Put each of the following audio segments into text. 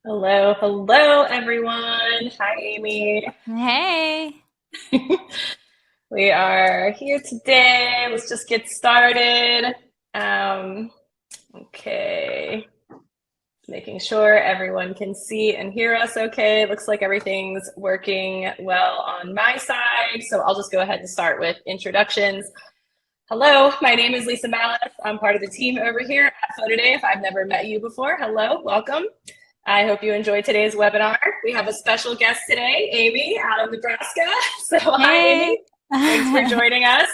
Hello, everyone. Hi, Amy. Hey. We are here today. Let's just get started. Um, okay, making sure everyone can see and hear us okay. Looks like everything's working well on my side. So I'll just go ahead and start with introductions. Hello, my name is Lisa Mallis. I'm part of the team over here at PhotoDay. If I've never met you before, hello, welcome. I hope you enjoyed today's webinar. We have a special guest today, Amy, out of Nebraska. So hi, Hey. Amy. Thanks for joining us.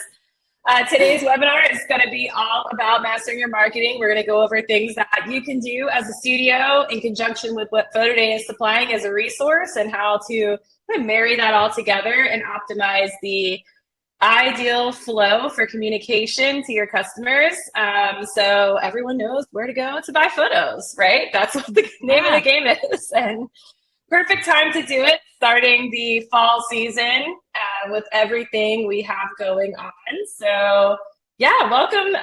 Today's webinar is going to be all about mastering your marketing. We're going to go over things that you can do as a studio in conjunction with what PhotoDay is supplying as a resource and how to kind of marry that all together and optimize the ideal flow for communication to your customers. So everyone knows where to go to buy photos, right? That's what the name of the Yeah. game is. And perfect time to do it, starting the fall season with everything we have going on. So yeah, welcome.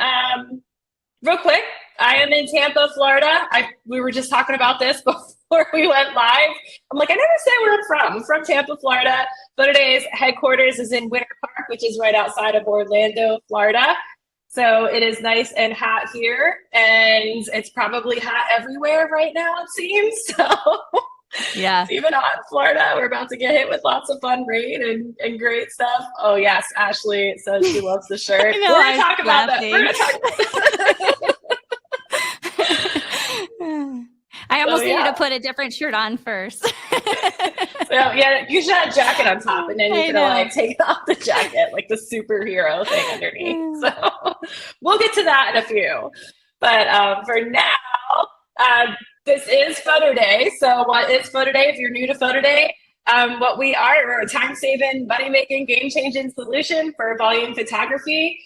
Real quick, I am in Tampa, Florida. We were just talking about this before we went live. I'm like, I never say where I'm from. I'm from Tampa, Florida. PhotoDay's headquarters is in Winter Park, which is right outside of Orlando, Florida. So it is nice and hot here, and it's probably hot everywhere right now, it seems. So Yeah. it's even hot in Florida. We're about to get hit with lots of fun rain and great stuff. Oh, yes, Ashley says she loves the shirt. I know, We're going to I was talk about that. We're laughing. going to talk. I So, almost needed to yeah. put a different shirt on first. So yeah, you should have a jacket on top, and then you I could have like know. taken off the jacket, like the superhero thing underneath. So we'll get to that in a few. But for now, uh, this is Photo Day. So what is Photo Day? If you're new to Photo Day, what we are, we're a time-saving, money-making, game-changing solution for volume photography.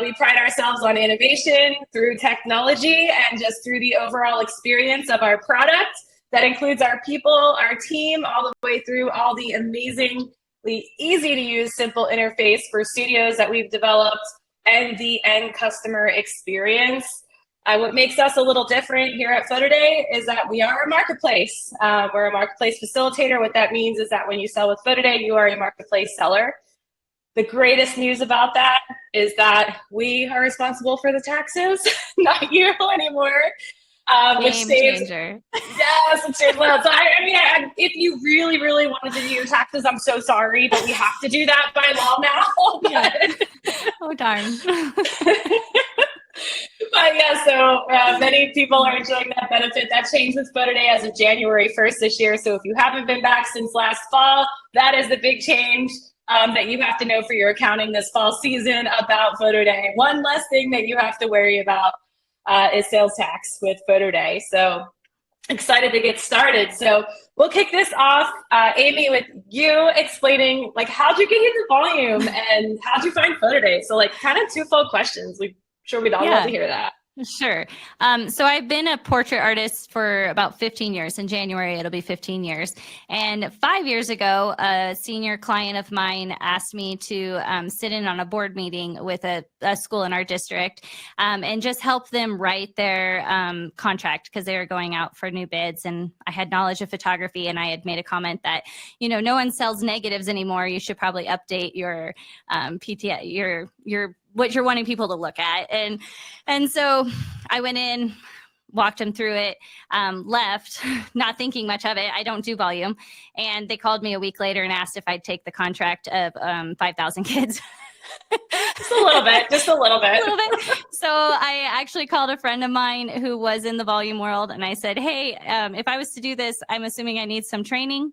We pride ourselves on innovation through technology and just through the overall experience of our product. That includes our people, our team, all the way through all the amazingly easy to use, simple interface for studios that we've developed and the end customer experience. What makes us a little different here at PhotoDay is that we are a marketplace. We're a marketplace facilitator. What that means is that when you sell with PhotoDay, you are a marketplace seller. The greatest news about that is that we are responsible for the taxes, not you anymore. Which Game saves, changer. yes, it saves loads. So if you really, really wanted to do your taxes, I'm so sorry, but we have to do that by law now. Yeah. Oh, darn. But yeah, so many people are enjoying that benefit. That changed with Photo Day as of January 1st this year. So if you haven't been back since last fall, that is the big change that you have to know for your accounting this fall season about Photo Day. One less thing that you have to worry about is sales tax with Photo Day. So excited to get started. So we'll kick this off, Amy, with you explaining like how'd you get into volume and how'd you find Photo Day? So like kind of twofold questions. We're sure we'd all love to Yeah. hear that. Sure. So I've been a portrait artist for about 15 years. In January, it'll be 15 years. And 5 years ago, a senior client of mine asked me to sit in on a board meeting with a school in our district and just help them write their contract because they were going out for new bids. And I had knowledge of photography, and I had made a comment that, no one sells negatives anymore. You should probably update your PTI, your what you're wanting people to look at. And so I went in, walked them through it, left, not thinking much of it. I don't do volume. And they called me a week later and asked if I'd take the contract of 5,000 kids. Just a little bit, just a little bit. A little bit. So I actually called a friend of mine who was in the volume world. And I said, hey, if I was to do this, I'm assuming I need some training.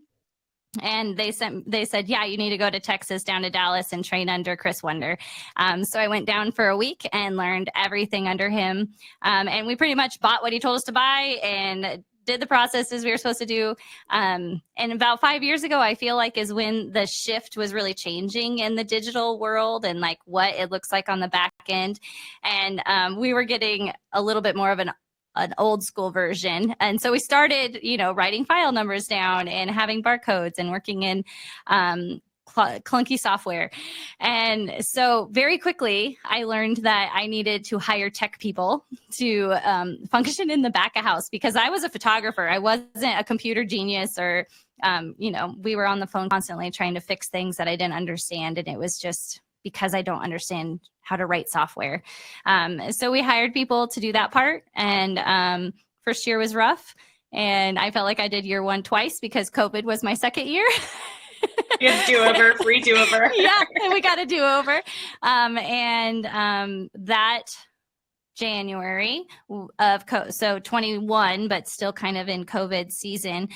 And they said, yeah, you need to go to Texas, down to Dallas, and train under Chris Wonder. So I went down for a week and learned everything under him. And we pretty much bought what he told us to buy and did the processes we were supposed to do. And about 5 years ago, I feel like is when the shift was really changing in the digital world and like what it looks like on the back end. And we were getting a little bit more of an old school version. And so we started, writing file numbers down and having barcodes and working in clunky software. And so very quickly, I learned that I needed to hire tech people to function in the back of house, because I was a photographer. I wasn't a computer genius, or, we were on the phone constantly trying to fix things that I didn't understand. And it was just because I don't understand how to write software. So we hired people to do that part. And first year was rough. And I felt like I did year one twice because COVID was my second year. You have do-over, free do-over. Yeah, and we got a do-over. That January of so 21, but still kind of in COVID season,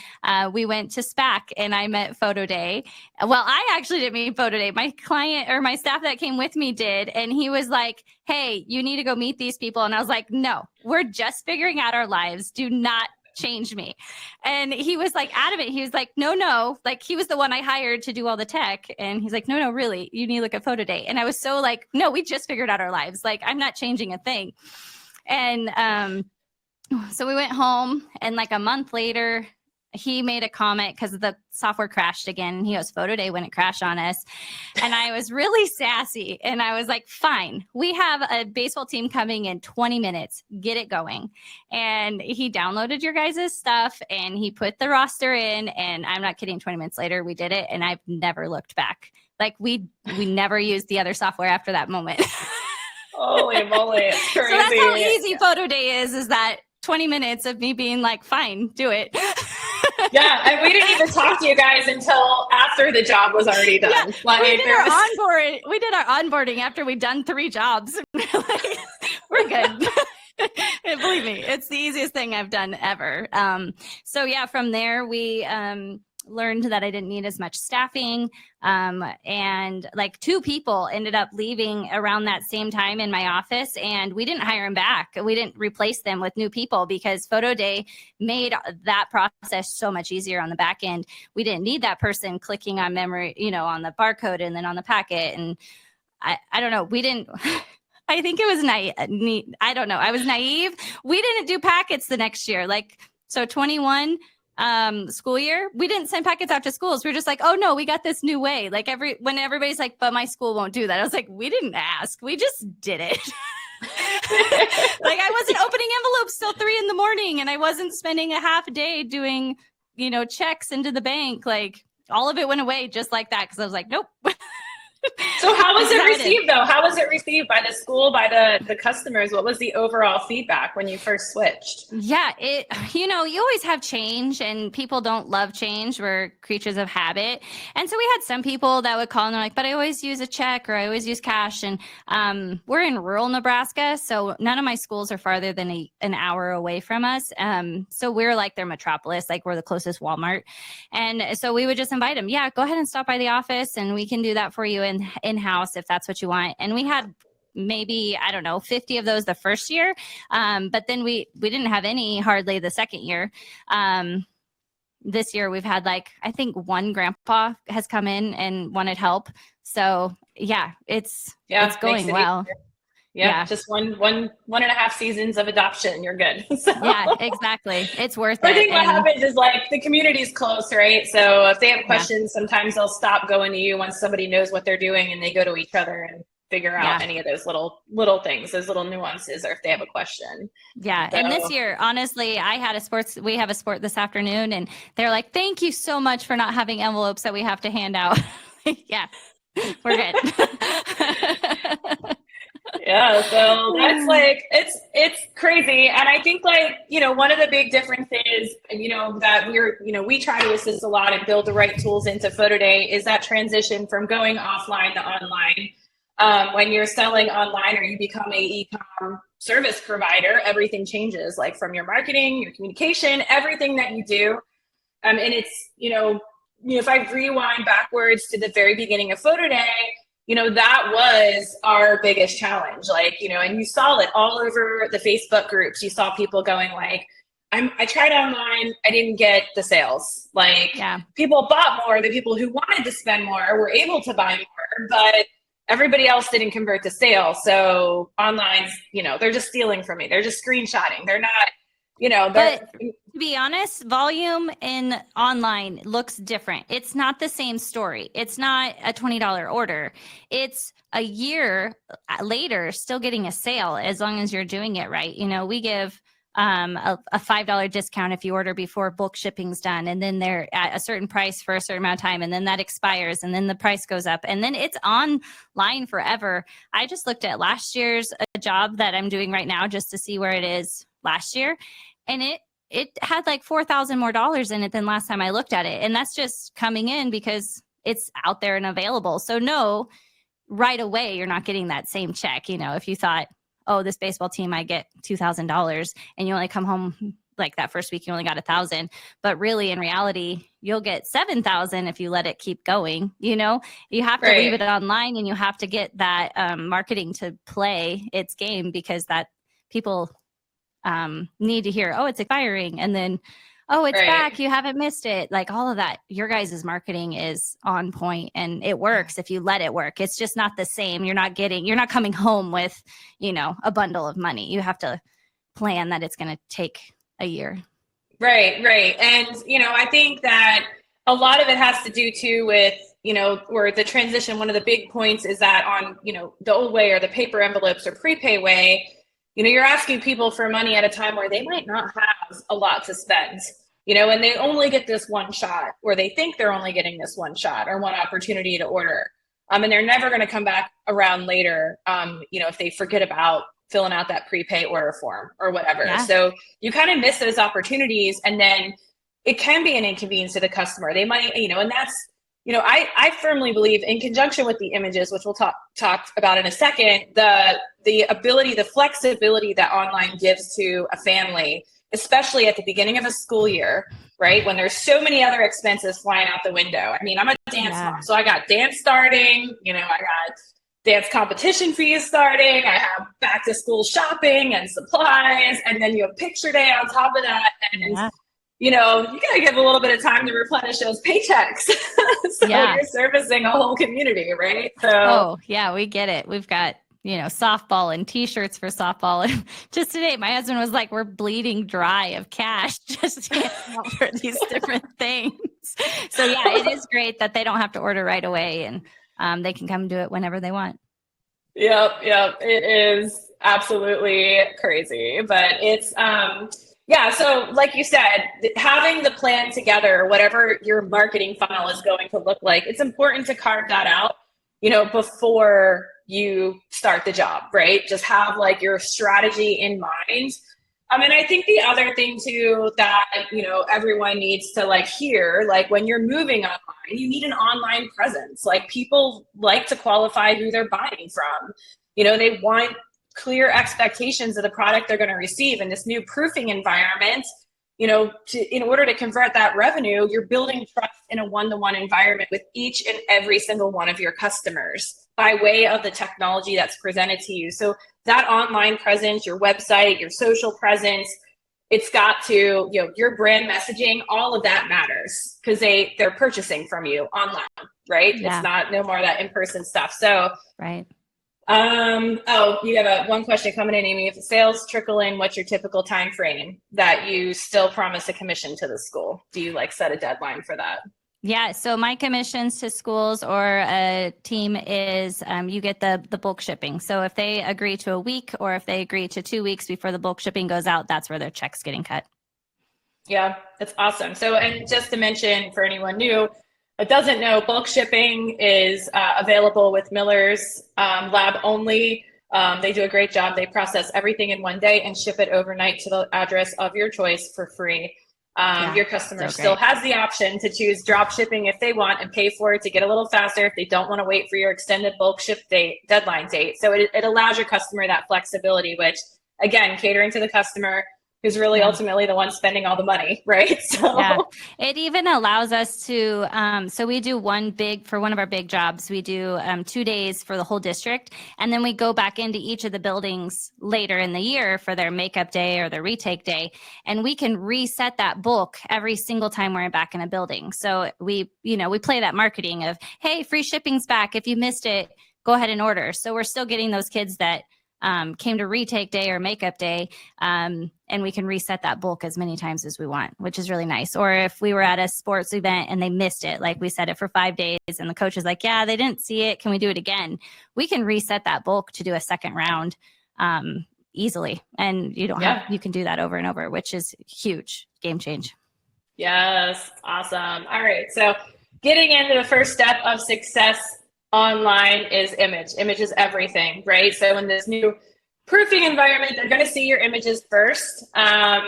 we went to SPAC and I met PhotoDay. Well, I actually didn't meet PhotoDay. My client or my staff that came with me did. And he was like, hey, you need to go meet these people. And I was like, no, we're just figuring out our lives. Do not change me. And he was like adamant. He was like, no, like he was the one I hired to do all the tech. And he's like, no, really, you need to look at PhotoDay. And I was so like, no, we just figured out our lives. Like, I'm not changing a thing. And so we went home, and like a month later, he made a comment because the software crashed again. And he goes, PhotoDay when it crashed on us. And I was really sassy. And I was like, fine, we have a baseball team coming in 20 minutes. Get it going. And he downloaded your guys' stuff and he put the roster in. And I'm not kidding, 20 minutes later, we did it. And I've never looked back. Like we never used the other software after that moment. Holy moly. It's crazy. So that's how easy PhotoDay is that 20 minutes of me being like, fine, do it. Yeah, and we didn't even talk to you guys until after the job was already done. Yeah, like, we did our onboarding after we'd done 3 jobs. Like, we're good. Believe me, it's the easiest thing I've done ever. So yeah, from there we learned that I didn't need as much staffing. And like 2 people ended up leaving around that same time in my office, and we didn't hire them back. We didn't replace them with new people because PhotoDay made that process so much easier on the back end. We didn't need that person clicking on memory, on the barcode and then on the packet. And I don't know. We didn't, I think it was naive. I don't know. I was naive. We didn't do packets the next year. So 21, school year, we didn't send packets out to schools. We're just like, oh no, we got this new way. Like when everybody's like, but my school won't do that. I was like, we didn't ask. We just did it. Like I wasn't opening envelopes till 3 a.m. and I wasn't spending a half a day doing, checks into the bank. Like all of it went away just like that. Cause I was like, nope. So how was it received though? How was it received by the school, by the customers? What was the overall feedback when you first switched? Yeah, you always have change and people don't love change. We're creatures of habit. And so we had some people that would call and they're like, but I always use a check or I always use cash. And we're in rural Nebraska. So none of my schools are farther than an hour away from us. So we're like their metropolis, like we're the closest Walmart. And so we would just invite them. Yeah, go ahead and stop by the office and we can do that for you in-house if that's what you want. And we had maybe, 50 of those the first year. But then we didn't have any hardly the second year. This year we've had I think one grandpa has come in and wanted help. So yeah, it's going well. Yeah, just one and a half seasons of adoption. You're good. So. Yeah, exactly. It's worth it. I think what happens is the community's close, right? So if they have questions, sometimes they'll stop going to you once somebody knows what they're doing and they go to each other and figure out any of those little things, those little nuances, or if they have a question. Yeah. So. And this year, honestly, we have a sport this afternoon and they're like, thank you so much for not having envelopes that we have to hand out. Yeah, we're good. Yeah, so that's it's crazy. And I think one of the big differences, that we try to assist a lot and build the right tools into PhotoDay is that transition from going offline to online. When you're selling online or you become a e-com service provider, everything changes, from your marketing, your communication, everything that you do. And it's, if I rewind backwards to the very beginning of PhotoDay, that was our biggest challenge. And you saw it all over the Facebook groups. You saw people going I tried online, I didn't get the sales. People bought more. The people who wanted to spend more were able to buy more, but everybody else didn't convert to sales. So online's, they're just stealing from me. They're just screenshotting. They're not, But to be honest, volume in online looks different. It's not the same story. It's not a $20 order. It's a year later still getting a sale as long as you're doing it right. You know, we give a $5 discount if you order before bulk shipping's done, and then they're at a certain price for a certain amount of time, and then that expires, and then the price goes up, and then it's online forever. I just looked at last year's job that I'm doing right now just to see where it is last year, and it had like $4,000 more in it than last time I looked at it, and that's just coming in because it's out there and available. So no, right away you're not getting that same check. You know, if you thought, oh, this baseball team, I get $2,000, and you only come home like that first week, you only got 1,000. But really, in reality, you'll get 7,000 if you let it keep going. You know, you have to leave it online, and you have to get that marketing to play its game, because that people need to hear, oh, it's expiring, and then, oh, it's back, you haven't missed it. Like all of that, your guys' marketing is on point, and it works if you let it work. It's just not the same. You're not coming home with, you know, a bundle of money. You have to plan that it's going to take a year. Right. And, you know, I think that a lot of it has to do too with, you know, where the transition, one of the big points is that on, you know, the old way or the paper envelopes or prepay way, you know, you're asking people for money at a time where they might not have a lot to spend. You know, and they only get this one shot, or they think they're only getting this one shot or one opportunity to order. And they're never going to come back around later, you know, if they forget about filling out that prepay order form or whatever. Yeah. So you kind of miss those opportunities, and then it can be an inconvenience to the customer. They might, you know, and that's, you know, I firmly believe, in conjunction with the images, which we'll talk about in a second, the ability, the flexibility that online gives to a family, especially at the beginning of a school year, right? When there's so many other expenses flying out the window. I mean, I'm a dance mom, so I got dance starting, you know, I got dance competition fees starting, I have back to school shopping and supplies, and then you have picture day on top of that. And, you know, you got to give a little bit of time to replenish those paychecks. So you're servicing a whole community, right? So, oh, yeah, we get it. We've got, you know, softball and t-shirts for softball. And just today, my husband was like, we're bleeding dry of cash just for these different things. So yeah, it is great that they don't have to order right away, and they can come do it whenever they want. Yep. It is absolutely crazy, but it's, yeah. So like you said, having the plan together, whatever your marketing funnel is going to look like, it's important to carve that out, you know, before you start the job, right? Just have like your strategy in mind. And I think the other thing too that, you know, everyone needs to like hear, like when you're moving online, you need an online presence. Like people like to qualify who they're buying from. You know, they want clear expectations of the product they're going to receive in this new proofing environment. You know, in order to convert that revenue, you're building trust in a one-to-one environment with each and every single one of your customers by way of the technology that's presented to you. So that online presence, your website, your social presence, it's got to, you know, your brand messaging, all of that matters, because they're purchasing from you online, right? Yeah. It's not no more of that in-person stuff. So, right. Oh, you have one question coming in, Amy. If the sales trickle in, what's your typical time frame that you still promise a commission to the school? Do you like set a deadline for that? Yeah. So my commissions to schools or a team is you get the bulk shipping. So if they agree to a week, or if they agree to 2 weeks before the bulk shipping goes out, that's where their check's getting cut. Yeah, that's awesome. So, and just to mention for anyone new that doesn't know, bulk shipping is available with Miller's lab only. They do a great job. They process everything in one day and ship it overnight to the address of your choice for free. Your customer still has the option to choose drop shipping if they want and pay for it to get a little faster if they don't want to wait for your extended bulk ship deadline date. So it allows your customer that flexibility, which again, catering to the customer who's really ultimately the one spending all the money, right? So it even allows us to, so we do for one of our big jobs, we do 2 days for the whole district. And then we go back into each of the buildings later in the year for their makeup day or their retake day. And we can reset that bulk every single time we're back in a building. So we play that marketing of, hey, free shipping's back. If you missed it, go ahead and order. So we're still getting those kids that came to retake day or makeup day, and we can reset that bulk as many times as we want, which is really nice. Or if we were at a sports event and they missed it, like we set it for 5 days and the coach is like, yeah, they didn't see it. Can we do it again? We can reset that bulk to do a second round easily. And you don't have, you can do that over and over, which is huge game change. Yes. Awesome. All right. So getting into the first step of success online is image. Image is everything, right? So in this new proofing environment, they're going to see your images first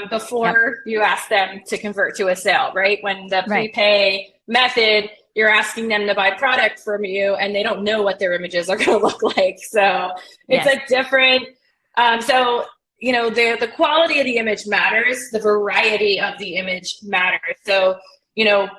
before you ask them to convert to a sale, right? When the prepay method, you're asking them to buy product from you and they don't know what their images are going to look like. So it's a different, so, you know, the quality of the image matters. The variety of the image matters. So, you know,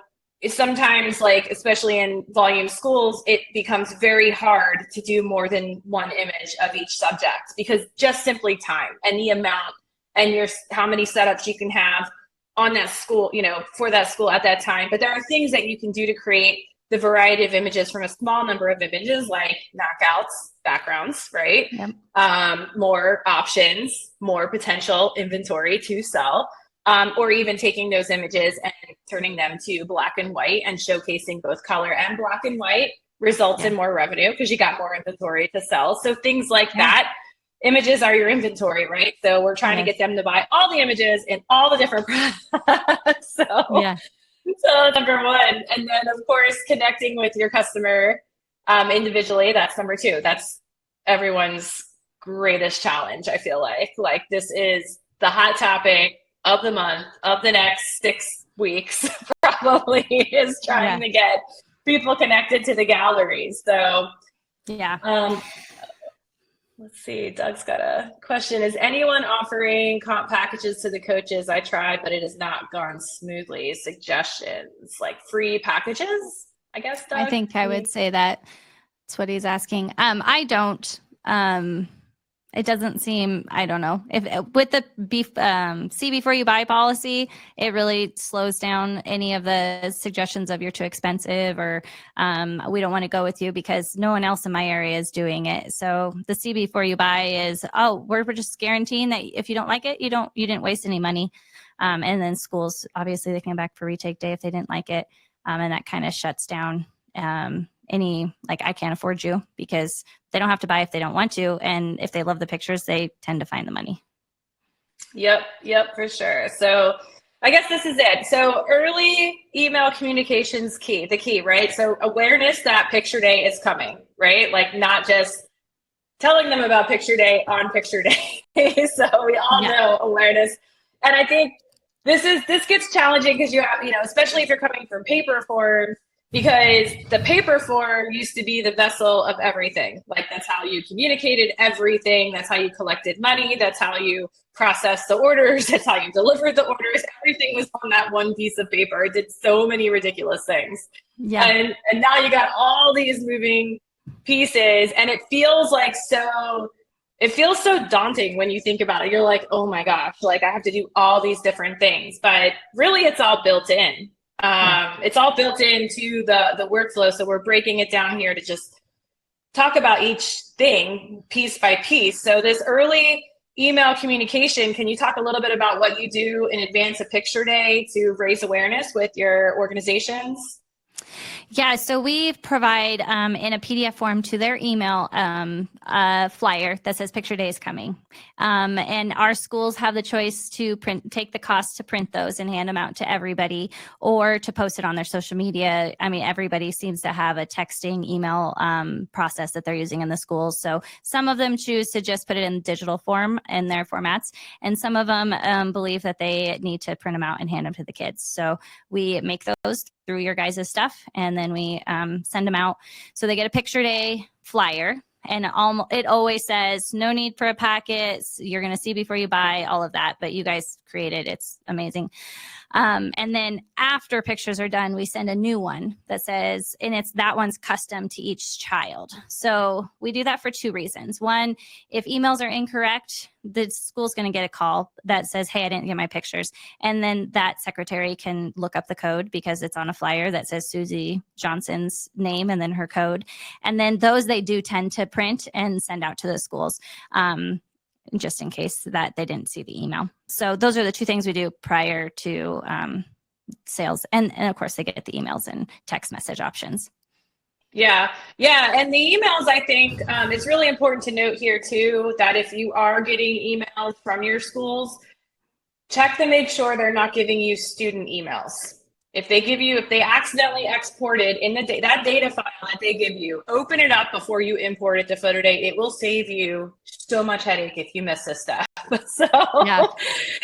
sometimes, like, especially in volume schools, it becomes very hard to do more than one image of each subject because just simply time and the amount and how many setups you can have on that school, you know, for that school at that time. But there are things that you can do to create the variety of images from a small number of images, like knockouts, backgrounds, right? More options, more potential inventory to sell. Or even taking those images and turning them to black and white and showcasing both color and black and white results in more revenue because you got more inventory to sell. So things like that. Images are your inventory, right? So we're trying to get them to buy all the images in all the different products. So number one. And then, of course, connecting with your customer individually, that's number two. That's everyone's greatest challenge, I feel like. Like, this is the hot topic of the month, of the next 6 weeks, probably, is trying to get people connected to the galleries. So, let's see. Doug's got a question. Is anyone offering comp packages to the coaches? I tried, but it has not gone smoothly. Suggestions, like free packages, I guess, Doug? I think I would say that's what he's asking. I don't. It doesn't seem, I don't know, if with the see before you buy policy, it really slows down any of the suggestions of you're too expensive or we don't want to go with you because no one else in my area is doing it. So the see before you buy is, we're just guaranteeing that if you don't like it, you didn't waste any money. And then schools, obviously they come back for retake day if they didn't like it. And that kind of shuts down any, like, I can't afford you, because they don't have to buy if they don't want to. And if they love the pictures, they tend to find the money. Yep, for sure. So I guess this is it. So early email communication's the key, right? So awareness that picture day is coming, right? Like, not just telling them about picture day on picture day. So we all know awareness. And I think this gets challenging because you have, especially if you're coming from paper form, because the paper form used to be the vessel of everything. Like, that's how you communicated everything. That's how you collected money. That's how you processed the orders. That's how you delivered the orders. Everything was on that one piece of paper. It did so many ridiculous things. And now you got all these moving pieces, and it feels so daunting when you think about it. You're like, oh my gosh, like, I have to do all these different things, but really it's all built in. It's all built into the workflow. So we're breaking it down here to just talk about each thing piece by piece. So this early email communication, can you talk a little bit about what you do in advance of picture day to raise awareness with your organizations? Yeah, so we provide in a PDF form to their email a flyer that says picture day is coming. And our schools have the choice to take the cost to print those and hand them out to everybody, or to post it on their social media. I mean, everybody seems to have a texting email process that they're using in the schools. So some of them choose to just put it in digital form in their formats, and some of them believe that they need to print them out and hand them to the kids. So we make those through your guys' stuff, and then we send them out. So they get a picture day flyer, and it always says no need for a packet. You're going to see before you buy, all of that, but you guys created, it's amazing. And then after pictures are done, we send a new one that says, and that one's custom to each child. So we do that for two reasons. One, if emails are incorrect, the school's going to get a call that says, hey, I didn't get my pictures. And then that secretary can look up the code, because it's on a flyer that says Susie Johnson's name and then her code. And then those, they do tend to print and send out to the schools, just in case that they didn't see the email. So those are the two things we do prior to sales. And of course, they get the emails and text message options. Yeah. And the emails, I think it's really important to note here too, that if you are getting emails from your schools, check to make sure they're not giving you student emails. If they accidentally exported in that data file that they give you, open it up before you import it to PhotoDay. It will save you so much headache if you miss this step. So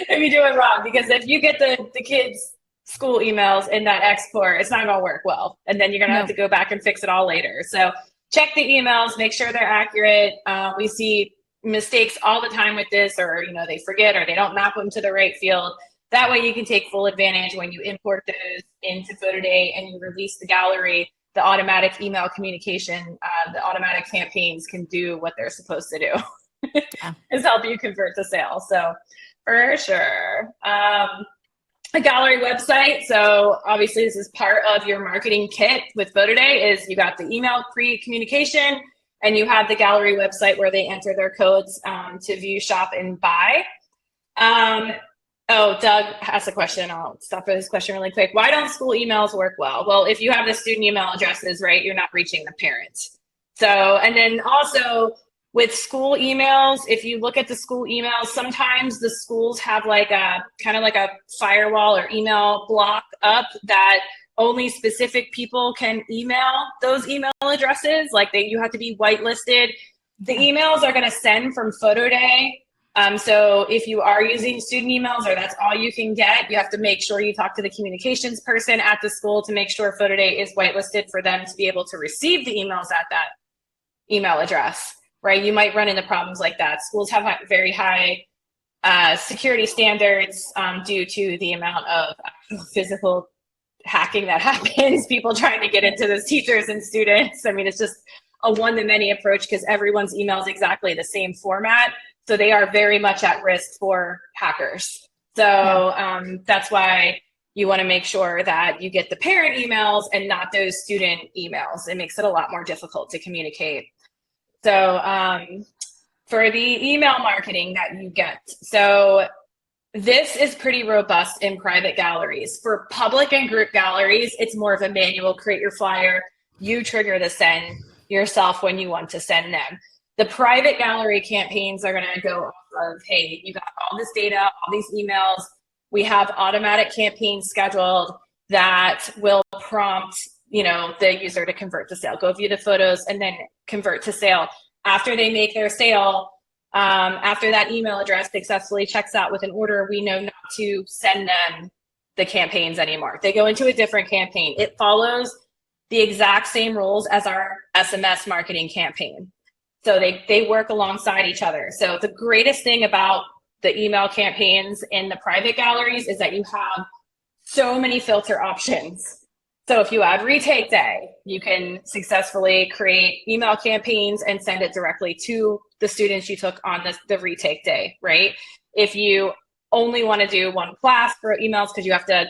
if you do it wrong, because if you get the kids' school emails in that export, it's not going to work well. And then you're going to have to go back and fix it all later. So check the emails, make sure they're accurate. We see mistakes all the time with this, or they forget, or they don't map them to the right field. That way you can take full advantage when you import those into PhotoDay and you release the gallery. The automatic email communication, the automatic campaigns can do what they're supposed to do. Is help you convert to sales. So for sure. A gallery website. So obviously this is part of your marketing kit with PhotoDay. Is you got the email pre-communication, and you have the gallery website where they enter their codes to view, shop, and buy. Doug has a question. I'll stop for this question really quick. Why don't school emails work well? Well, if you have the student email addresses, right, you're not reaching the parents. So, and then also with school emails, if you look at the school emails, sometimes the schools have like a kind of like a firewall or email block up that only specific people can email those email addresses. Like you have to be whitelisted. The emails are going to send from PhotoDay. So if you are using student emails, or that's all you can get, you have to make sure you talk to the communications person at the school to make sure PhotoDay is whitelisted for them to be able to receive the emails at that email address, right? You might run into problems like that. Schools have very high security standards due to the amount of physical hacking that happens, people trying to get into those teachers and students. I mean, it's just a one-to-many approach because everyone's email is exactly the same format. So they are very much at risk for hackers. So that's why you want to make sure that you get the parent emails and not those student emails. It makes it a lot more difficult to communicate. So for the email marketing that you get, so this is pretty robust in private galleries. For public and group galleries, it's more of a manual, create your flyer, you trigger the send yourself when you want to send them. The private gallery campaigns are going to go off of, hey, you got all this data, all these emails. We have automatic campaigns scheduled that will prompt, the user to convert to sale. Go view the photos and then convert to sale. After they make their sale, after that email address successfully checks out with an order, we know not to send them the campaigns anymore. They go into a different campaign. It follows the exact same rules as our SMS marketing campaign. So they work alongside each other. So the greatest thing about the email campaigns in the private galleries is that you have so many filter options. So if you add retake day, you can successfully create email campaigns and send it directly to the students you took on the retake day, right? If you only want to do one class for emails because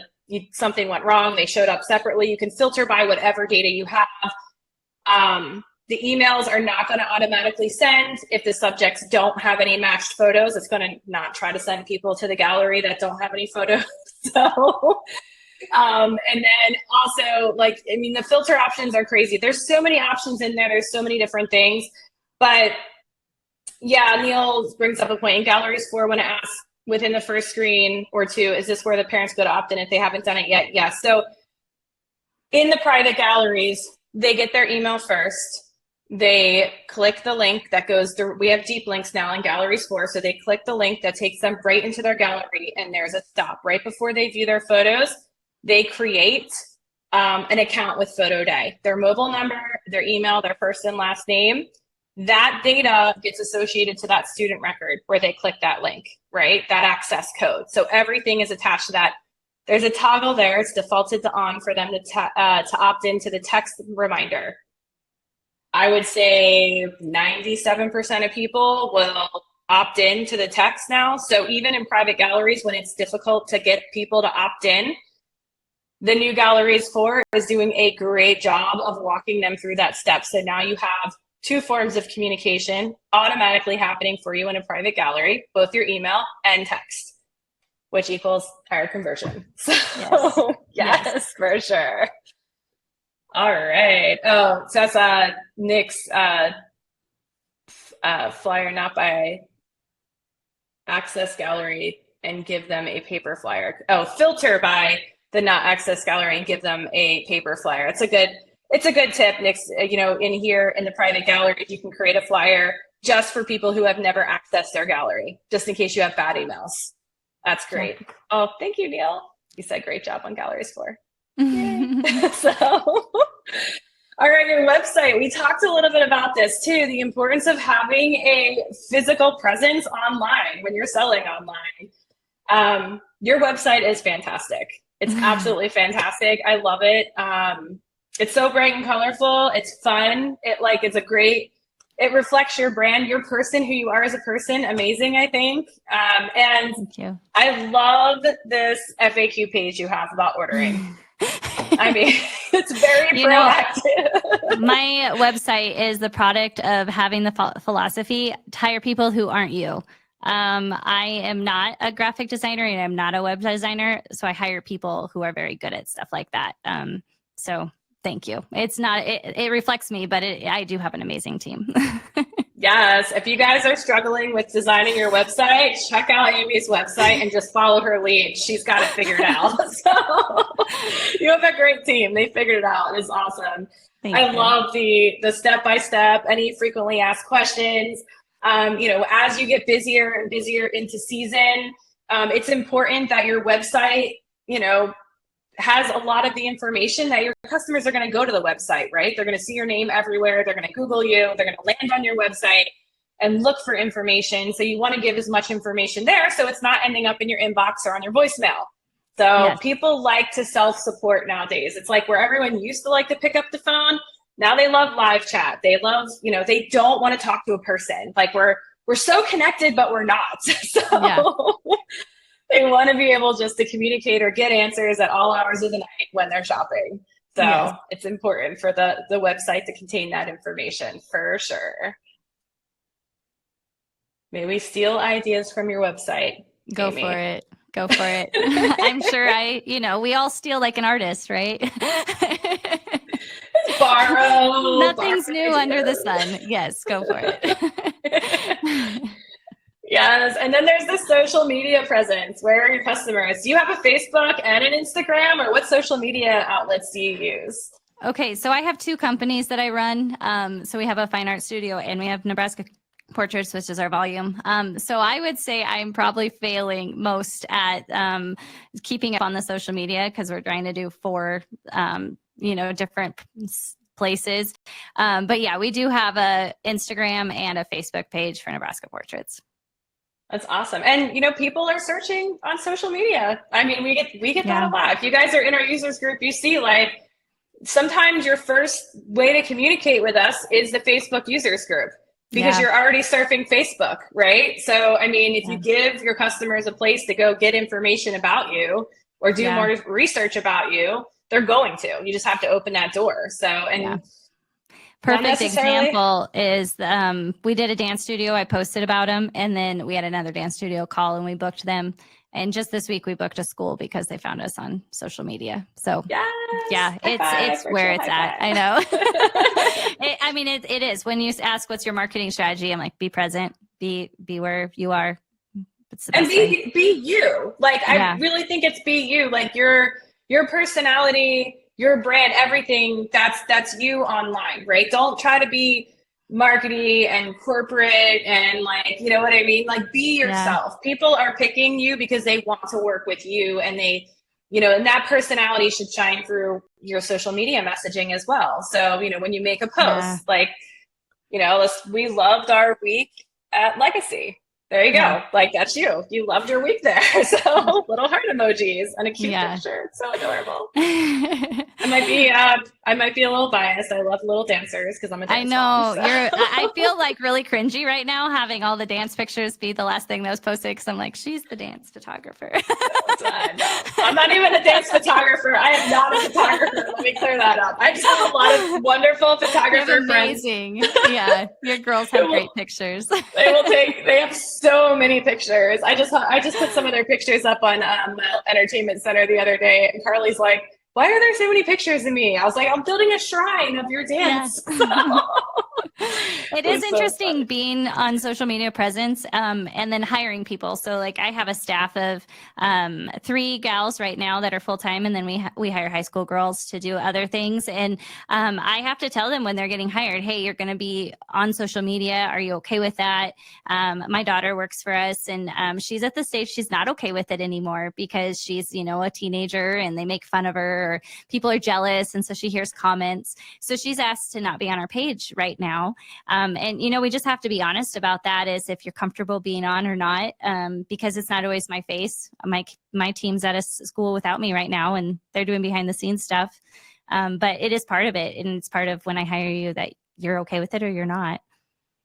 something went wrong, they showed up separately, you can filter by whatever data you have. The emails are not going to automatically send. If the subjects don't have any matched photos, it's going to not try to send people to the gallery that don't have any photos. So, and then also, the filter options are crazy. There's so many options in there. There's so many different things. But yeah, Neil brings up a point. In galleries 4, when it asks within the first screen or 2, is this where the parents go to opt in if they haven't done it yet? Yes. So in the private galleries, they get their email first. They click the link that goes through. We have deep links now in galleries 4. So they click the link that takes them right into their gallery, and there's a stop right before they view their photos. They create an account with PhotoDay, their mobile number, their email, their first and last name. That data gets associated to that student record where they click that link, right? That access code. So everything is attached to that. There's a toggle there. It's defaulted to on for them to opt into the text reminder. I would say 97% of people will opt in to the text now. So even in private galleries, when it's difficult to get people to opt in, the new Galleries 4 is doing a great job of walking them through that step. So now you have two forms of communication automatically happening for you in a private gallery, both your email and text, which equals higher conversion. So yes, for sure. All right. Oh, so that's Nick's flyer, not by access gallery, and give them a paper flyer. Oh, filter by the not access gallery and give them a paper flyer. It's a good tip, Nick's, you know, in here in the private gallery, if you can create a flyer just for people who have never accessed their gallery, just in case you have bad emails. That's great. Yeah. Oh, thank you, Neil. You said great job on Galleries 4. So, all right, your website. We talked a little bit about this too, the importance of having a physical presence online when you're selling online. Your website is fantastic. It's absolutely fantastic. I love it. It's so bright and colorful. It's fun. It reflects your brand, your person, who you are as a person. Amazing, I think. And thank you. I love this FAQ page you have about ordering. I mean, it's very proactive. My website is the product of having the philosophy to hire people who aren't you. I am not a graphic designer and I'm not a web designer, so I hire people who are very good at stuff like that. So thank you. It reflects me, but I do have an amazing team. Yes. If you guys are struggling with designing your website, check out Amy's website and just follow her lead. She's got it figured out. So you have a great team. They figured it out. It's awesome. I love the step-by-step, any frequently asked questions. As you get busier and busier into season, it's important that your website, has a lot of the information that your customers are going to go to the website, right? They're going to see your name everywhere. They're going to Google you. They're going to land on your website and look for information. So you want to give as much information there so it's not ending up in your inbox or on your voicemail. So people like to self-support nowadays. It's like where everyone used to like to pick up the phone. Now they love live chat. They love, they don't want to talk to a person. Like we're so connected, but we're not. So they want to be able just to communicate or get answers at all hours of the night when they're shopping. So it's important for the website to contain that information for sure. May we steal ideas from your website? Go Amy? for it. Go for it. I'm sure we all steal like an artist, right? Borrow. Nothing's new under the sun. Yes, go for it. Yes. And then there's the social media presence. Where are your customers? Do you have a Facebook and an Instagram, or what social media outlets do you use? Okay. So I have two companies that I run. So we have a fine art studio and we have Nebraska Portraits, which is our volume. So I would say I'm probably failing most at keeping up on the social media because we're trying to do 4, different places. But yeah, we do have a Instagram and a Facebook page for Nebraska Portraits. That's awesome. And, people are searching on social media. I mean, we get that a lot. If you guys are in our users group, you see sometimes your first way to communicate with us is the Facebook users group because you're already surfing Facebook, right? So, I mean, if you give your customers a place to go get information about you or do more research about you, they're going to. You just have to open that door. So, perfect example is we did a dance studio. I posted about them, and then we had another dance studio call and we booked them. And just this week we booked a school because they found us on social media. So it's where it's at. I know. It is. When you ask what's your marketing strategy, I'm like, be present, be where you are. And be you. I really think it's be you. Like your personality, your brand, everything that's you online, right? Don't try to be markety and corporate and you know what I mean? Be yourself. People are picking you because they want to work with you, and they, and that personality should shine through your social media messaging as well. So, when you make a post, we loved our week at Legacy. There you go. Yeah. Like, that's you. You loved your week there. So little heart emojis and a cute picture. It's so adorable. I might be a little biased. I love little dancers because I'm a dance mom, so. I feel like really cringy right now having all the dance pictures be the last thing that was posted because I'm like, she's the dance photographer. No, I'm not even a dance photographer. I am not a photographer. Let me clear that up. I just have a lot of wonderful photographer friends. Amazing. Yeah. Your girls have great pictures. They have so many pictures. I just put some of their pictures up on Entertainment Center the other day, and Carly's like, why are there so many pictures of me? I was like, I'm building a shrine of your dance. Yeah. It is interesting being on social media presence and then hiring people. So like I have a staff of 3 gals right now that are full-time, and then we hire high school girls to do other things. And I have to tell them when they're getting hired, hey, you're going to be on social media. Are you okay with that? My daughter works for us, and she's at the stage she's not okay with it anymore because she's, a teenager and they make fun of her or people are jealous. And so she hears comments. So she's asked to not be on our page right now. And, we just have to be honest about that, is if you're comfortable being on or not, because it's not always my face. My team's at a school without me right now, and they're doing behind the scenes stuff. But it is part of it. And it's part of when I hire you that you're okay with it or you're not.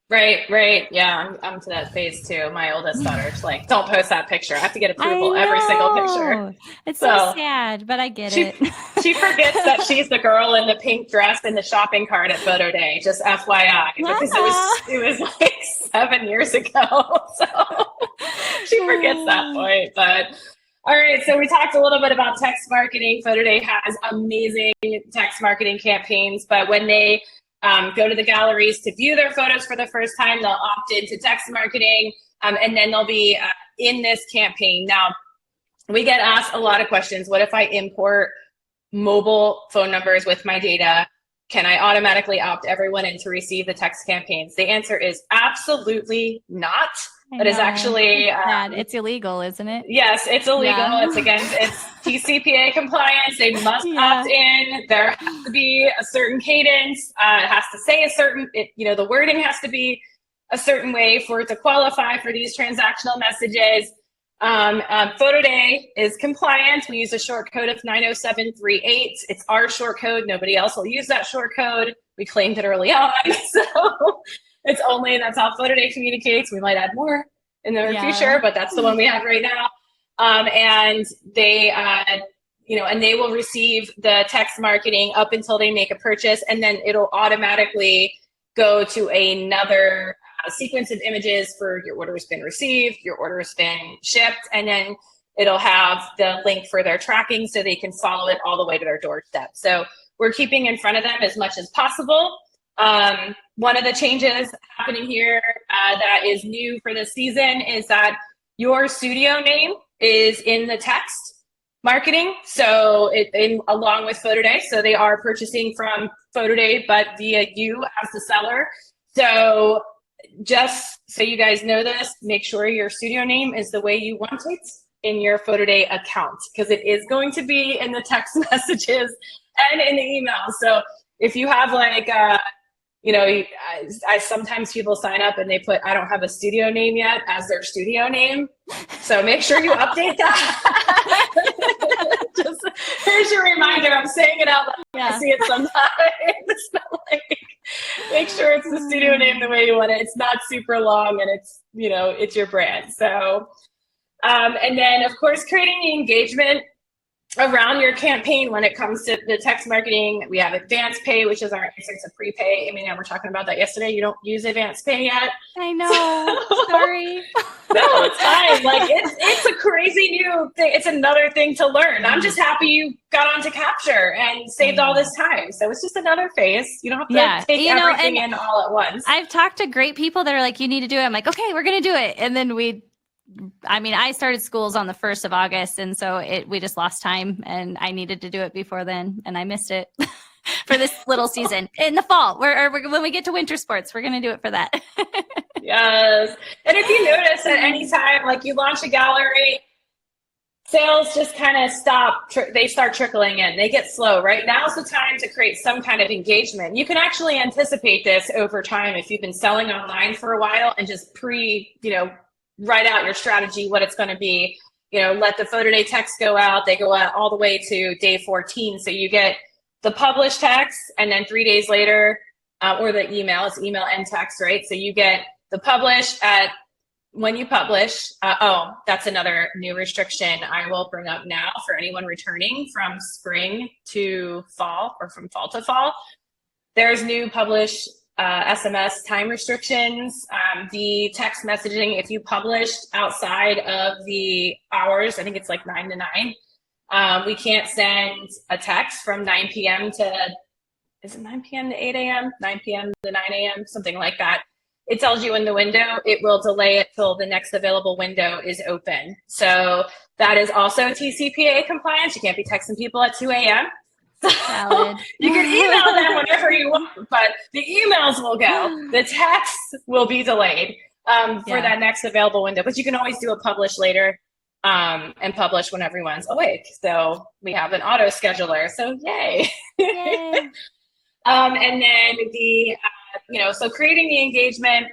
Right. Yeah, I'm to that phase too. My oldest daughter's like, don't post that picture. I have to get approval every single picture. It's so sad, but I get it. She forgets that she's the girl in the pink dress in the shopping cart at PhotoDay, just FYI, because it was like 7 years ago. So she forgets that point. But all right, so we talked a little bit about text marketing. PhotoDay has amazing text marketing campaigns, but when they go to the galleries to view their photos for the first time, they'll opt into text marketing, and then they'll be in this campaign. Now, we get asked a lot of questions. What if I import mobile phone numbers with my data? Can I automatically opt everyone in to receive the text campaigns? The answer is absolutely not. That is actually it's illegal, isn't it? Yes, it's illegal. Yeah. It's TCPA compliance. They must opt in. There has to be a certain cadence. It has to say the wording has to be a certain way for it to qualify for these transactional messages. PhotoDay is compliant. We use a short code of 90738. It's our short code. Nobody else will use that short code. We claimed it early on, so that's how PhotoDay communicates. We might add more in the future, but that's the one we have right now. And they, and they will receive the text marketing up until they make a purchase, and then it'll automatically go to another sequence of images for your order has been received, your order has been shipped, and then it'll have the link for their tracking so they can follow it all the way to their doorstep. So we're keeping in front of them as much as possible. One of the changes happening here that is new for this season is that your studio name is in the text marketing. So along with PhotoDay, so they are purchasing from PhotoDay, but via you as the seller. So just so you guys know this, make sure your studio name is the way you want it in your PhotoDay account, because it is going to be in the text messages and in the emails. So if you have I sometimes people sign up and they put, I don't have a studio name yet as their studio name. So make sure you update that. Just here's your reminder. I'm saying it out loud. Yeah. I see it sometimes. It's not make sure it's the studio name the way you want it. It's not super long, and it's, it's your brand. So, and then of course, creating the engagement around your campaign when it comes to the text marketing. We have advance pay, which is our answer to prepay. Amy and I were talking about that yesterday. You don't use advance pay yet. I know. Sorry. No, it's fine. It's a crazy new thing. It's another thing to learn. I'm just happy you got onto Capture and saved all this time. So it's just another phase. You don't have to take everything in all at once. I've talked to great people that are like, you need to do it. I'm like, okay, we're going to do it. And then I started schools on the 1st of August, and so we just lost time, and I needed to do it before then, and I missed it for this little season. In the fall, when we get to winter sports, we're going to do it for that. Yes. And if you notice at any time, you launch a gallery, sales just kind of stop. They start trickling in. They get slow. Right now's the time to create some kind of engagement. You can actually anticipate this over time if you've been selling online for a while and just write out your strategy, what it's going to be, let the photo day text go out. They go out all the way to day 14. So you get the published text, and then 3 days later, or the email, it's email and text, right? So you get the publish when you publish. That's another new restriction I will bring up now for anyone returning from spring to fall or from fall to fall. There's new publish SMS time restrictions. The text messaging, if you published outside of the hours, I think it's like 9 to 9, we can't send a text from 9 p.m. to, is it 9 p.m. to 8 a.m., 9 p.m. to 9 a.m., something like that. It tells you in the window, it will delay it till the next available window is open. So that is also TCPA compliance. You can't be texting people at 2 a.m. So you can email them whenever you want, but the emails will go. The texts will be delayed for that next available window. But you can always do a publish later and publish when everyone's awake. So we have an auto scheduler. So yay. Yay. And then so creating the engagement,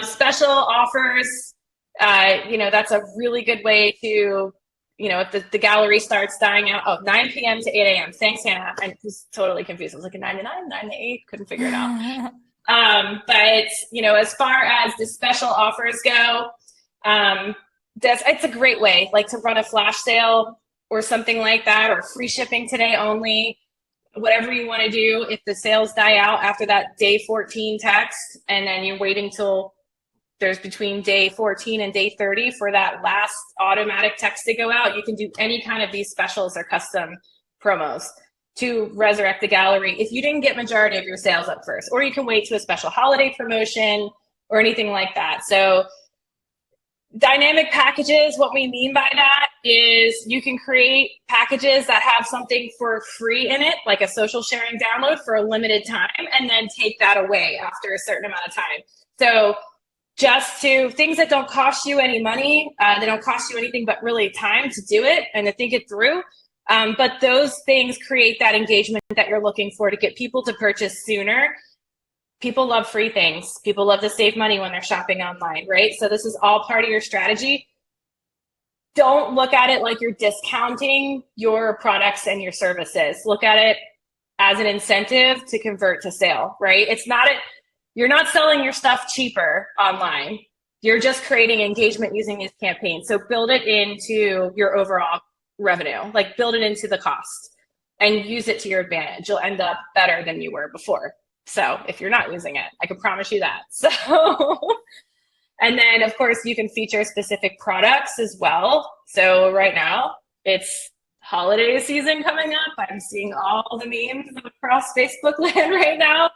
special offers, that's a really good way to, if the gallery starts dying out, 9 p.m. to 8 a.m. Thanks, Hannah. I was totally confused. I was like, 9 to 9, 9 to 8, couldn't figure it out. But, as far as the special offers go, it's a great way, like to run a flash sale or something like that, or free shipping today only. Whatever you want to do. If the sales die out after that day 14 text, and then you're waiting till there's between day 14 and day 30 for that last automatic text to go out, you can do any kind of these specials or custom promos to resurrect the gallery if you didn't get majority of your sales up first, or you can wait to a special holiday promotion or anything like that. So dynamic packages, what we mean by that is you can create packages that have something for free in it, like a social sharing download for a limited time, and then take that away after a certain amount of time. So just to things that don't cost you any money, they don't cost you anything but really time to do it and to think it through. But those things create that engagement that you're looking for to get people to purchase sooner. People love free things. People love to save money when they're shopping online, right? So this is all part of your strategy. Don't look at it like you're discounting your products and your services. Look at it as an incentive to convert to sale, right? You're not selling your stuff cheaper online. You're just creating engagement using these campaigns. So build it into your overall revenue, like build it into the cost and use it to your advantage. You'll end up better than you were before. So if you're not using it, I can promise you that. So, and then of course you can feature specific products as well. So right now it's holiday season coming up. I'm seeing all the memes across Facebook land right now.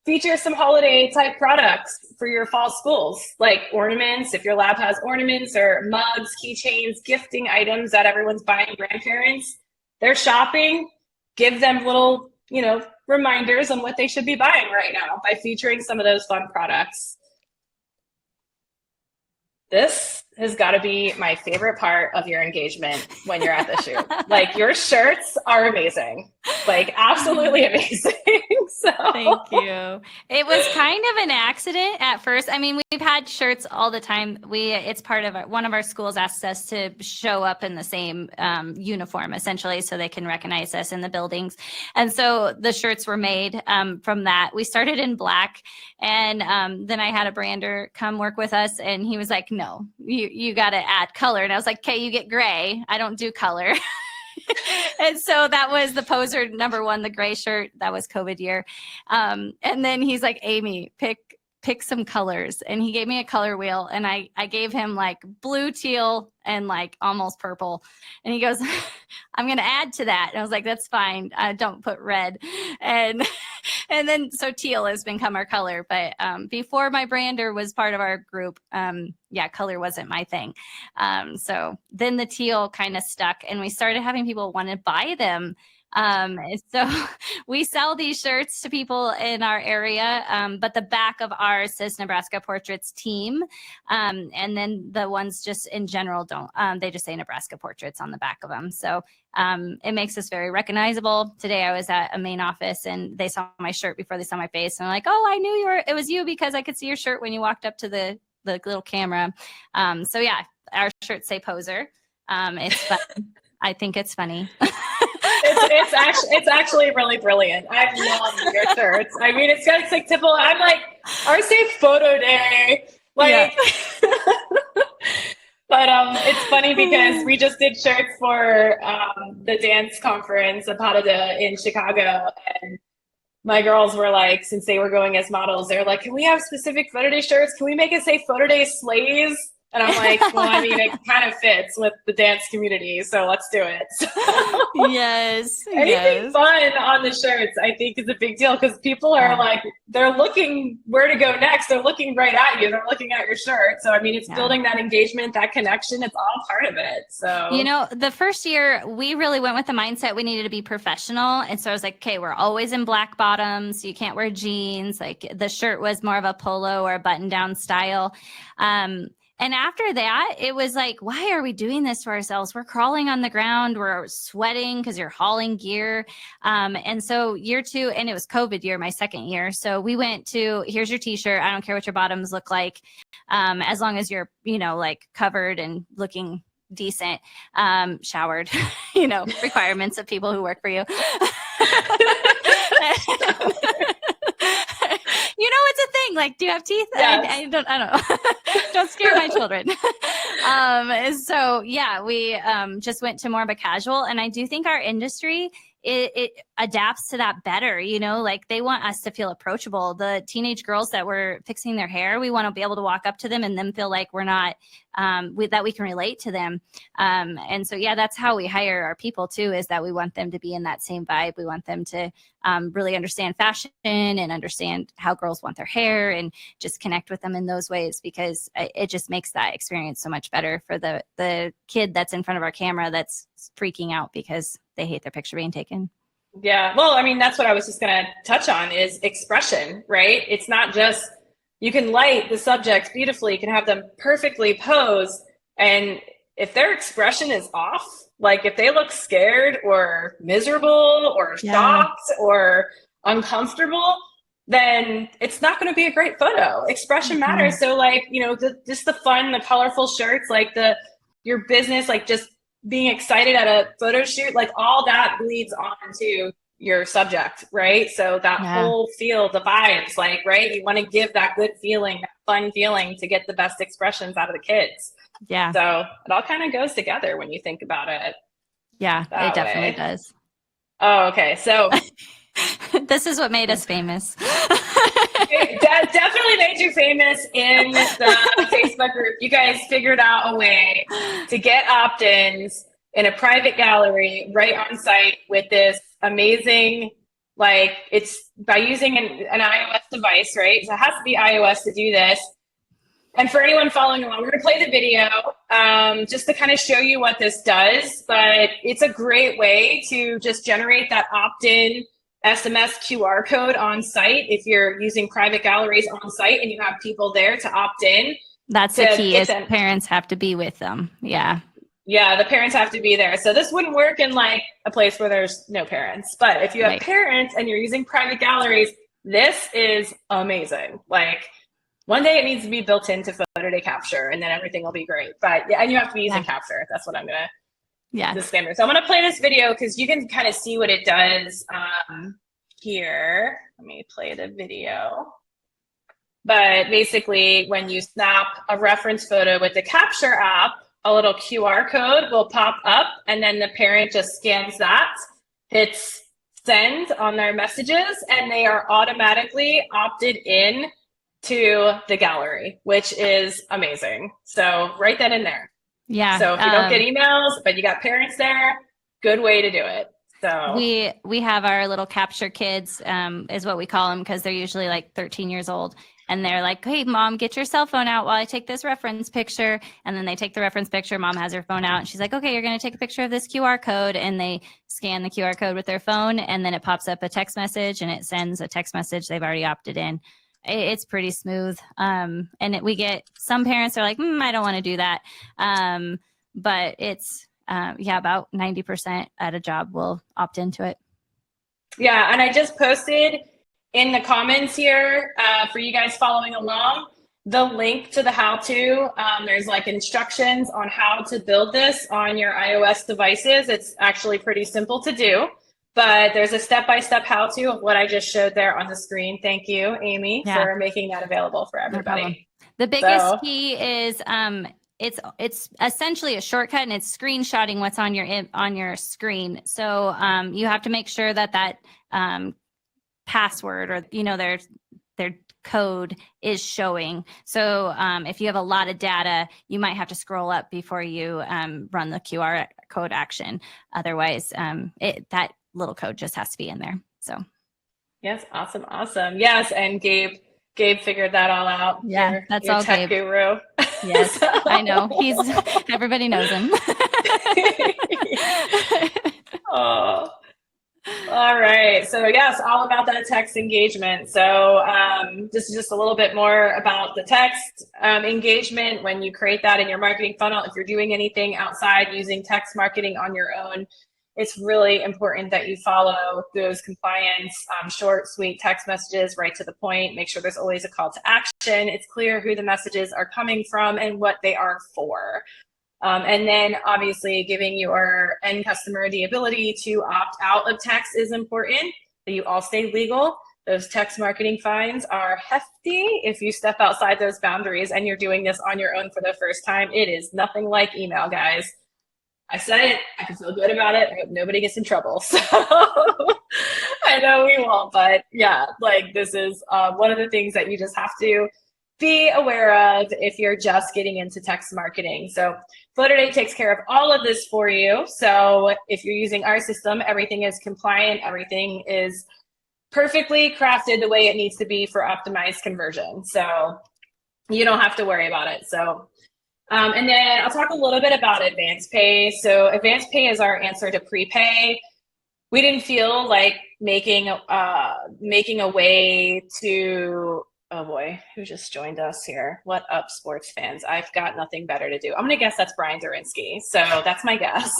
Feature some holiday type products for your fall schools, like ornaments, if your lab has ornaments, or mugs, keychains, gifting items that everyone's buying grandparents. They're shopping, give them little, reminders on what they should be buying right now by featuring some of those fun products. This has got to be my favorite part of your engagement when you're at the shoot. Like, your shirts are amazing, like absolutely amazing. So thank you. It was kind of an accident at first. I mean, we've had shirts all the time. It's part of one of our schools asked us to show up in the same uniform, essentially, so they can recognize us in the buildings. And so the shirts were made from that. We started in black, and then I had a brander come work with us, and he was like, no, you got to add color. And I was like, okay, you get gray. I don't do color. And so that was the poser number one, the gray shirt. That was COVID year. And then he's like, Amy, pick some colors. And he gave me a color wheel, and I gave him like blue, teal, and like almost purple. And he goes, I'm going to add to that. And I was like, that's fine. Don't put red. And then so teal has become our color. But before my brander was part of our group, color wasn't my thing. So then the teal kind of stuck, and we started having people want to buy them. So we sell these shirts to people in our area, but the back of ours says Nebraska Portraits team. And then the ones just in general don't, they just say Nebraska Portraits on the back of them. So it makes us very recognizable. Today I was at a main office, and they saw my shirt before they saw my face, and I'm like, oh, I knew it was you because I could see your shirt when you walked up to the the little camera. So yeah, our shirts say poser. It's fun. I think it's funny. It's actually really brilliant. I love your shirts. I mean, it's like typical. I'm like, ours say photo day. Like, but it's funny because we just did shirts for the dance conference of PhotoDay in Chicago, and my girls were like, since they were going as models, they're like, can we have specific photo day shirts? Can we make it say photo day slays? And I'm like, well, I mean, it kind of fits with the dance community, so let's do it. So, yes. anything fun on the shirts, I think, is a big deal because people are like, they're looking where to go next. They're looking right at you. They're looking at your shirt. So, I mean, it's building that engagement, that connection. It's all part of it. So, you know, the first year we really went with the mindset we needed to be professional. And so I was like, okay, we're always in black bottoms. You can't wear jeans. Like the shirt was more of a polo or a button down style. And after that, it was like, why are we doing this to ourselves? We're crawling on the ground. We're sweating because you're hauling gear. And so year 2, and it was COVID year, my second year. So we went to, here's your t-shirt. I don't care what your bottoms look like. As long as you're, you know, like covered and looking decent, showered, you know, requirements of people who work for you. You know, it's a thing. Like, do you have teeth? Yes. I don't know. Don't scare my children. So yeah, we just went to more of a casual, and I do think our industry, it adapts to that better. You know, like they want us to feel approachable. The teenage girls that were fixing their hair, we want to be able to walk up to them and them feel like we're not, that we can relate to them. And so, yeah, that's how we hire our people too, is that we want them to be in that same vibe. We want them to really understand fashion and understand how girls want their hair and just connect with them in those ways, because it just makes that experience so much better for the kid that's in front of our camera that's freaking out because they hate their picture being taken. Yeah. Well, I mean, that's what I was just going to touch on is expression, right? It's not just, you can light the subjects beautifully, you can have them perfectly posed. And if their expression is off, like if they look scared or miserable or shocked or uncomfortable, then it's not going to be a great photo. Expression matters. So like, you know, just the fun, the colorful shirts, like your business, like just being excited at a photo shoot, like all that bleeds onto your subject, right? So that whole feel, the vibes, like, right? You want to give that good feeling, that fun feeling to get the best expressions out of the kids. Yeah. So it all kind of goes together when you think about it. Yeah, it definitely does. Oh, okay. So this is what made us famous. It definitely made you famous in the Facebook group. You guys figured out a way to get opt-ins in a private gallery right on site with this amazing, like, it's by using an iOS device, right? So it has to be iOS to do this. And for anyone following along, we're going to play the video just to kind of show you what this does. But it's a great way to just generate that opt-in SMS QR code on site if you're using private galleries on site and you have people there to opt in. That's the key, is parents have to be with them. Yeah. Yeah, the parents have to be there. So this wouldn't work in like a place where there's no parents. But if you have parents and you're using private galleries, this is amazing. Like one day it needs to be built into PhotoDay Capture and then everything will be great. But yeah, and you have to be using Capture. That's what I'm going to disclaimer. So I'm going to play this video because you can kind of see what it does here. Let me play the video. But basically, when you snap a reference photo with the Capture app, a little QR code will pop up, and then the parent just scans that, hits send on their messages, and they are automatically opted in to the gallery, which is amazing. So write that in there. Yeah. So if you don't get emails, but you got parents there, good way to do it. So we have our little capture kids, is what we call them, because they're usually like 13 years old. And they're like, hey, mom, get your cell phone out while I take this reference picture. And then they take the reference picture. Mom has her phone out. And she's like, okay, you're going to take a picture of this QR code. And they scan the QR code with their phone. And then it pops up a text message and it sends a text message. They've already opted in. It's pretty smooth. And we get some parents are like, I don't want to do that. But it's, about 90% at a job will opt into it. Yeah. And I just posted in the comments here for you guys following along, the link to the how-to. There's like instructions on how to build this on your iOS devices. It's actually pretty simple to do, but there's a step-by-step how-to of what I just showed there on the screen. Thank you, Amy, for making that available for everybody. No, the biggest key is it's essentially a shortcut, and it's screenshotting what's on your screen. So you have to make sure that password, or their code is showing. So if you have a lot of data, you might have to scroll up before you run the QR code action. Otherwise, that little code just has to be in there. So yes, awesome. Yes, and Gabe figured that all out. Yeah, that's all tech Gabe. Guru. Yes, so. I know. Everybody knows him. Oh. All right. So yes, all about that text engagement. So this is just a little bit more about the text engagement. When you create that in your marketing funnel, if you're doing anything outside using text marketing on your own, it's really important that you follow those compliance, short, sweet text messages, right to the point. Make sure there's always a call to action. It's clear who the messages are coming from and what they are for. And then obviously giving your end customer the ability to opt out of text is important, that you all stay legal. Those text marketing fines are hefty if you step outside those boundaries and you're doing this on your own for the first time. It is nothing like email, guys. I said it, I can feel good about it. I hope nobody gets in trouble. So I know we won't, but yeah, like this is one of the things that you just have to be aware of if you're just getting into text marketing. So PhotoDay takes care of all of this for you. So if you're using our system, everything is compliant, everything is perfectly crafted the way it needs to be for optimized conversion. So you don't have to worry about it. So, and then I'll talk a little bit about advance pay. So advance pay is our answer to prepay. We didn't feel like making a way to, oh boy, who just joined us here? What up, sports fans? I've got nothing better to do. I'm gonna guess that's Brian Durinsky. So that's my guess.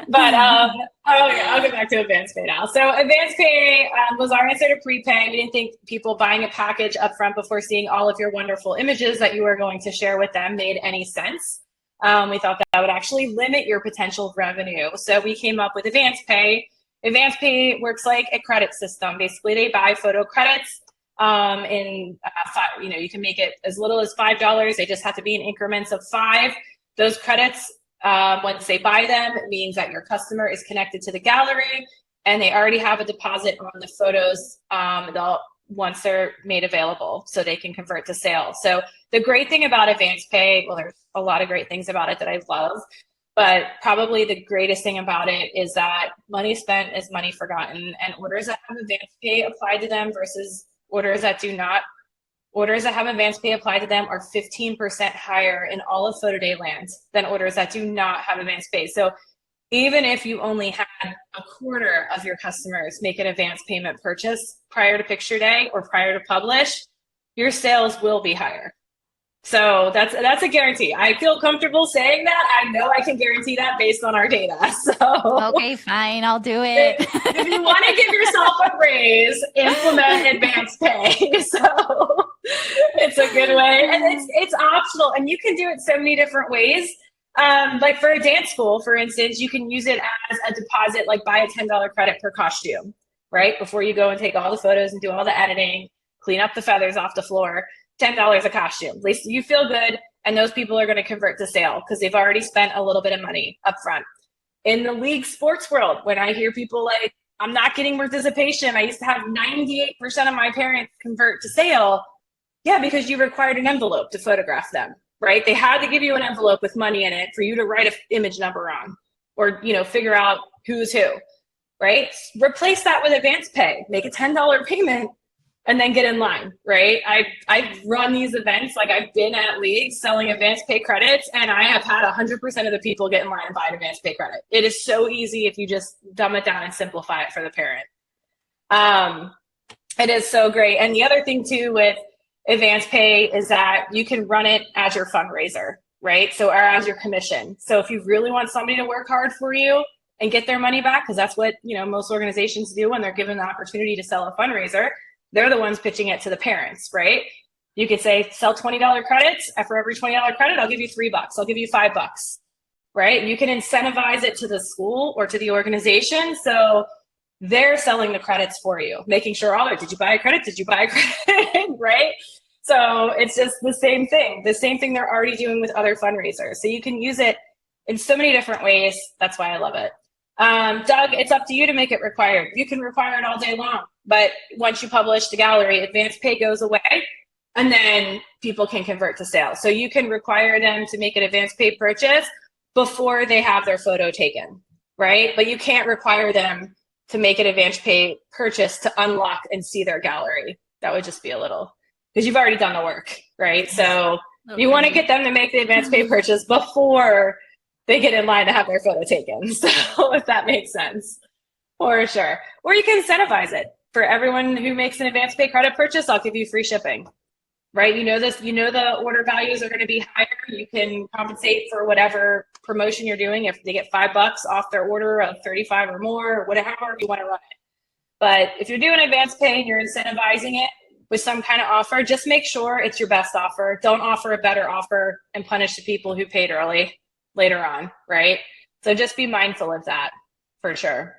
But I'll get back to advance pay now. So advance pay was our answer to prepay. We didn't think people buying a package upfront before seeing all of your wonderful images that you were going to share with them made any sense. We thought that would actually limit your potential revenue. So we came up with advance pay. Advance pay works like a credit system. Basically, they buy photo credits you can make it as little as $5. They just have to be in increments of 5. Those credits, once they buy them, it means that your customer is connected to the gallery and they already have a deposit on the photos once they're made available, so they can convert to sale. So the great thing about advance pay, well, there's a lot of great things about it that I love, but probably the greatest thing about it is that money spent is money forgotten, and orders that have advance pay applied to them versus orders that do not. Orders that have advance pay applied to them are 15% higher in all of PhotoDay land than orders that do not have advance pay. So even if you only had a quarter of your customers make an advance payment purchase prior to picture day or prior to publish, your sales will be higher. So that's a guarantee. I feel comfortable saying that. I know I can guarantee that based on our data. So okay, fine, I'll do it. If you want to give yourself a raise, implement advance pay. So it's a good way, and it's optional, and you can do it so many different ways. Like for a dance school, for instance, you can use it as a deposit, like buy a $10 credit per costume, right? Before you go and take all the photos and do all the editing, clean up the feathers off the floor. $10 a costume. At least you feel good, and those people are going to convert to sale because they've already spent a little bit of money up front. In the league sports world, when I hear people like, I'm not getting participation, I used to have 98% of my parents convert to sale. Yeah, because you required an envelope to photograph them, right? They had to give you an envelope with money in it for you to write an image number on, or figure out who's who, right? Replace that with advance pay. Make a $10 payment and then get in line, right? I've run these events, like I've been at leagues selling advanced pay credits, and I have had 100% of the people get in line and buy an advanced pay credit. It is so easy if you just dumb it down and simplify it for the parent. It is so great. And the other thing too with advanced pay is that you can run it as your fundraiser, right? So, or as your commission. So if you really want somebody to work hard for you and get their money back, because that's what most organizations do when they're given the opportunity to sell a fundraiser, they're the ones pitching it to the parents, right? You could say sell $20 credits, and for every $20 credit, I'll give you $3. I'll give you $5, right? You can incentivize it to the school or to the organization. So they're selling the credits for you, making sure, oh, did you buy a credit? Did you buy a credit? Right? So it's just the same thing they're already doing with other fundraisers. So you can use it in so many different ways. That's why I love it. Doug, it's up to you to make it required. You can require it all day long, but once you publish the gallery, advance pay goes away, and then people can convert to sales. So you can require them to make an advance pay purchase before they have their photo taken, right? But you can't require them to make an advance pay purchase to unlock and see their gallery. That would just be a little, because you've already done the work, right? So you want to get them to make the advance pay purchase before they get in line to have their photo taken. So if that makes sense, for sure. Or you can incentivize it. For everyone who makes an advance pay credit purchase, I'll give you free shipping, right? You know this, you know the order values are going to be higher. You can compensate for whatever promotion you're doing. If they get $5 off their order of 35 or more, or whatever you want to run it. But if you're doing advance pay and you're incentivizing it with some kind of offer, just make sure it's your best offer. Don't offer a better offer and punish the people who paid early later on, right? So just be mindful of that for sure.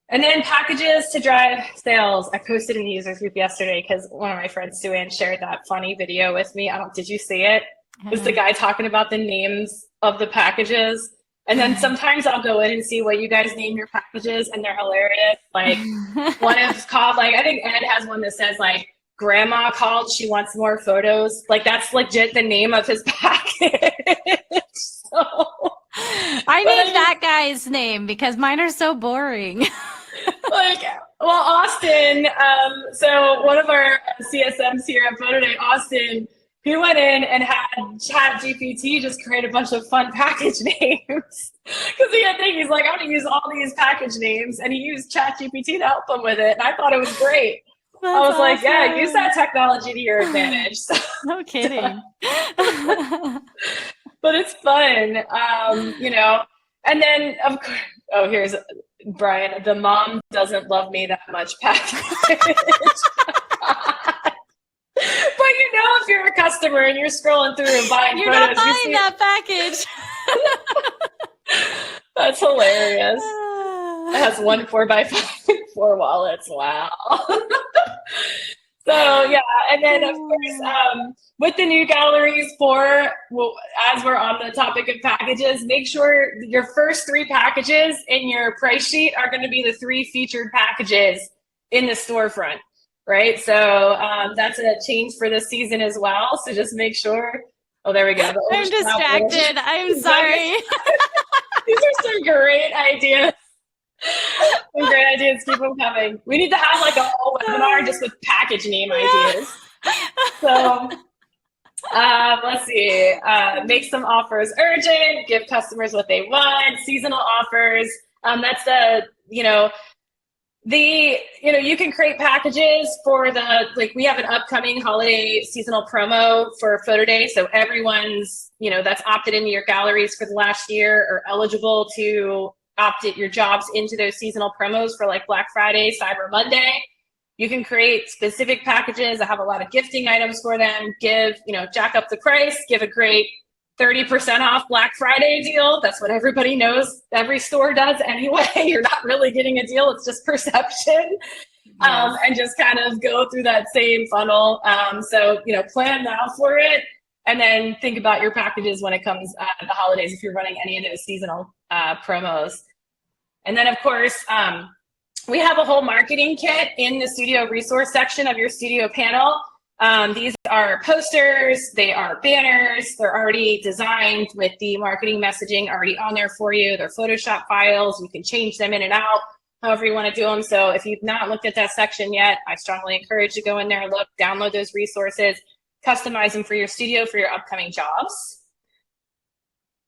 And then packages to drive sales. I posted in the users group yesterday because one of my friends, Sue-Ann, shared that funny video with me. Did you see it? It was the guy talking about the names of the packages. And then sometimes I'll go in and see what you guys name your packages, and they're hilarious. Like one is called, like, I think Ed has one that says like, Grandma called, she wants more photos. Like that's legit the name of his package. So, I need that guy's name because mine are so boring. Like, well, Austin, so one of our CSMs here at PhotoDay, Austin, he went in and had ChatGPT just create a bunch of fun package names. Because he's like, I'm going to use all these package names. And he used ChatGPT to help him with it. And I thought it was great. That's I was awesome. like, yeah, use that technology to your advantage. So, no kidding. but it's fun, you know. And then, of course, oh, here's Brian. The mom doesn't love me that much package. But you know, if you're a customer and you're scrolling through and buying you're photos, not buying that package. That's hilarious. It has one 4x5 4 wallets. Wow. So yeah, and then of course, with the new galleries as we're on the topic of packages, make sure your first 3 packages in your price sheet are going to be the 3 featured packages in the storefront, right? So that's a change for this season as well. So just make sure. Oh, there we go. I'm distracted. I'm sorry. These are some great ideas. Some great ideas. Keep them coming. We need to have like a whole webinar just with package name ideas. So let's see. Make some offers urgent. Give customers what they want. Seasonal offers. That's you can create packages for we have an upcoming holiday seasonal promo for PhotoDay. So everyone's, that's opted into your galleries for the last year are eligible to opt your jobs into those seasonal promos for like Black Friday, Cyber Monday. You can create specific packages. I have a lot of gifting items for them. Jack up the price, give a great 30% off Black Friday deal. That's what everybody knows. Every store does anyway. You're not really getting a deal. It's just perception. Yes. And just kind of go through that same funnel. So, plan now for it. And then think about your packages when it comes to the holidays, if you're running any of those seasonal promos. And then, of course, we have a whole marketing kit in the studio resource section of your studio panel. These are posters, they are banners, they're already designed with the marketing messaging already on there for you. They're Photoshop files, you can change them in and out, however you want to do them. So if you've not looked at that section yet, I strongly encourage you to go in there, look, download those resources, customize them for your studio for your upcoming jobs.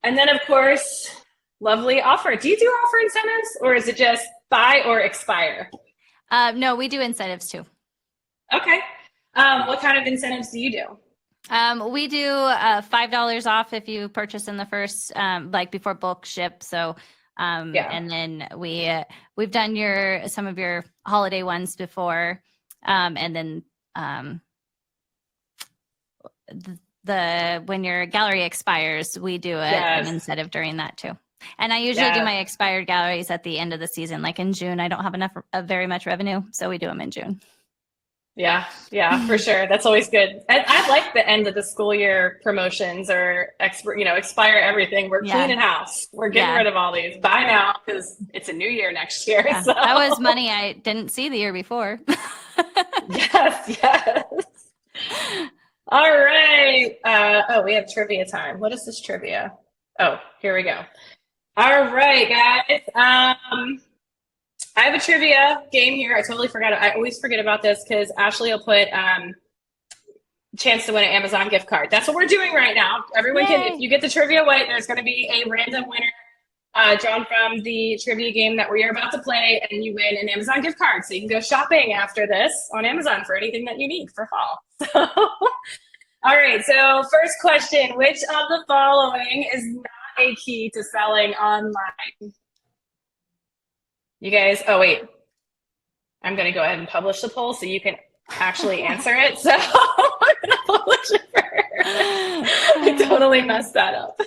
And then of course, lovely offer. Do you do offer incentives or is it just buy or expire? No, we do incentives too. Okay. What kind of incentives do you do? We do $5 off if you purchase in the first, before bulk ship. So, and then we've done some of your holiday ones before, and then when your gallery expires, we do an incentive during that too. And I usually do my expired galleries at the end of the season. Like in June, I don't have enough very much revenue, so we do them in June. Yeah, for sure. That's always good. I like the end of the school year promotions or expire everything. We're cleaning house. We're getting rid of all these. Buy now because it's a new year next year. Yeah. So. That was money I didn't see the year before. Yes. All right. We have trivia time. What is this trivia? Oh, here we go. All right, guys. I have a trivia game here. I totally forgot. I always forget about this because Ashley will put chance to win an Amazon gift card. That's what we're doing right now. Everyone can, if you get the trivia right, there's going to be a random winner drawn from the trivia game that we are about to play, and you win an Amazon gift card. So you can go shopping after this on Amazon for anything that you need for fall. So, all right. So first question, which of the following is not a key to selling online? You guys, oh wait, I'm going to go ahead and publish the poll so you can actually answer it. So I'm going to publish it first. I totally messed that up.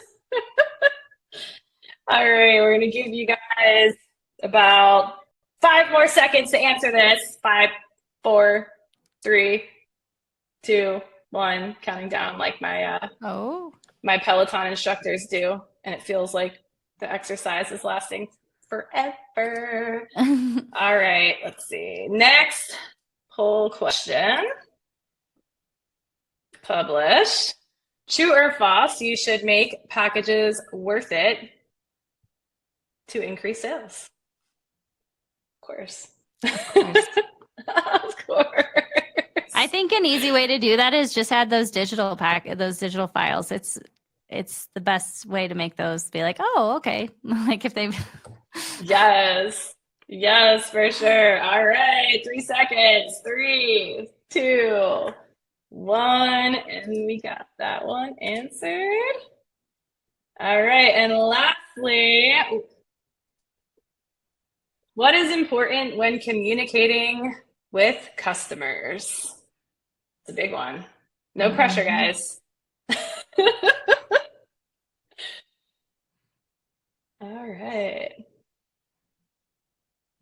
All right, we're going to give you guys about 5 more seconds to answer this. 5, 4, 3, 2, 1, counting down like my my Peloton instructors do. And it feels like the exercise is lasting forever. All right, let's see. Next poll question. Publish. True or false, you should make packages worth it to increase sales. Of course. Of course. I think an easy way to do that is just add those digital files. It's the best way to make those be like, oh, okay. Like if they've Yes, for sure. All right, 3 seconds. 3, 2, 1, and we got that one answered. All right, and lastly, what is important when communicating with customers? It's a big one. No pressure, guys. All right.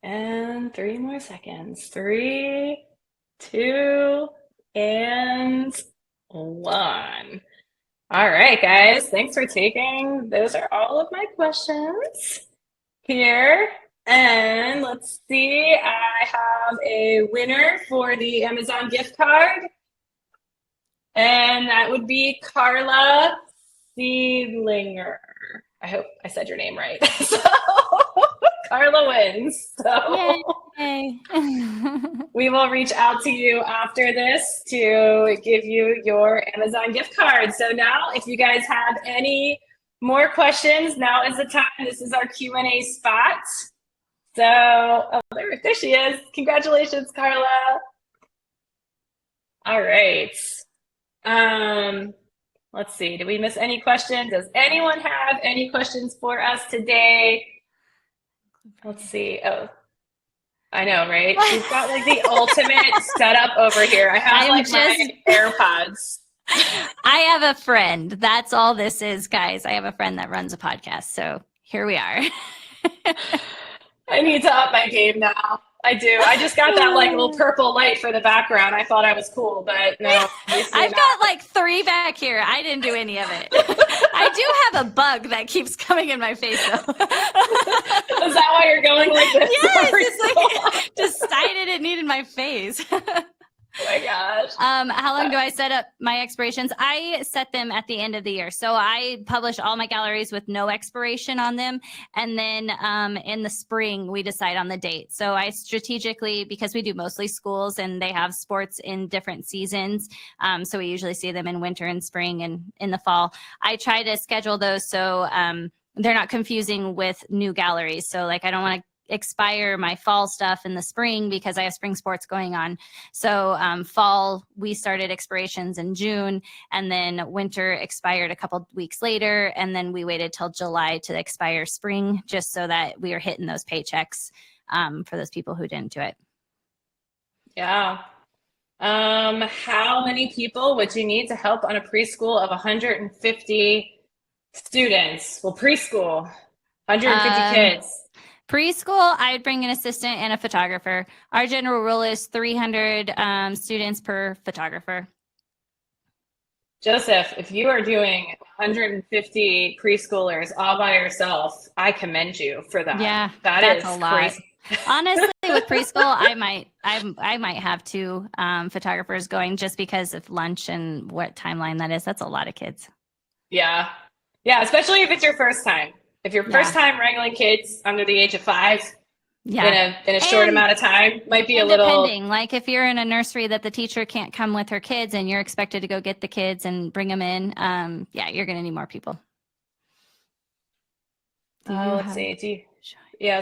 And 3 more seconds. 3, 2, and 1. All right, guys. Thanks for taking. Those are all of my questions here. And let's see. I have a winner for the Amazon gift card. And that would be Carla Seedlinger. I hope I said your name right. So Carla wins. So we will reach out to you after this to give you your Amazon gift card. So now if you guys have any more questions, now is the time. This is our Q&A spot. So there she is. Congratulations, Carla. All right. Let's see. Did we miss any questions? Does anyone have any questions for us today? Let's see. Oh, I know, right? She's got like the ultimate setup over here. I have my AirPods. I have a friend. That's all this is, guys. I have a friend that runs a podcast. So here we are. I need to up my game now. I do. I just got that like little purple light for the background. I thought I was cool, but no. I've got like 3 back here. I didn't do any of it. I do have a bug that keeps coming in my face though. Is that why you're going like this? Yes, it's like decided it needed my face. Oh my gosh. How long do I set up my expirations? I set them at the end of the year. So I publish all my galleries with no expiration on them. And then in the spring, we decide on the date. So I strategically, because we do mostly schools and they have sports in different seasons. So we usually see them in winter and spring and in the fall. I try to schedule those so they're not confusing with new galleries. So like, I don't want to expire my fall stuff in the spring because I have spring sports going on. So fall, we started expirations in June, and then winter expired a couple weeks later. And then we waited till July to expire spring, just so that we are hitting those paychecks for those people who didn't do it. Yeah. How many people would you need to help on a preschool of 150 students? Well, preschool, 150 kids. Preschool, I'd bring an assistant and a photographer. Our general rule is 300 students per photographer. Joseph, if you are doing 150 preschoolers all by yourself, I commend you for that. Yeah, that's a lot. crazy. Honestly, with preschool, I might have two photographers going just because of lunch and what timeline that is. That's a lot of kids. Yeah. Yeah, especially if it's your first time. If you're first time wrangling kids under the age of 5, in a short amount of time, might be a little depending. Like if you're in a nursery that the teacher can't come with her kids and you're expected to go get the kids and bring them in, you're going to need more people. Let's see.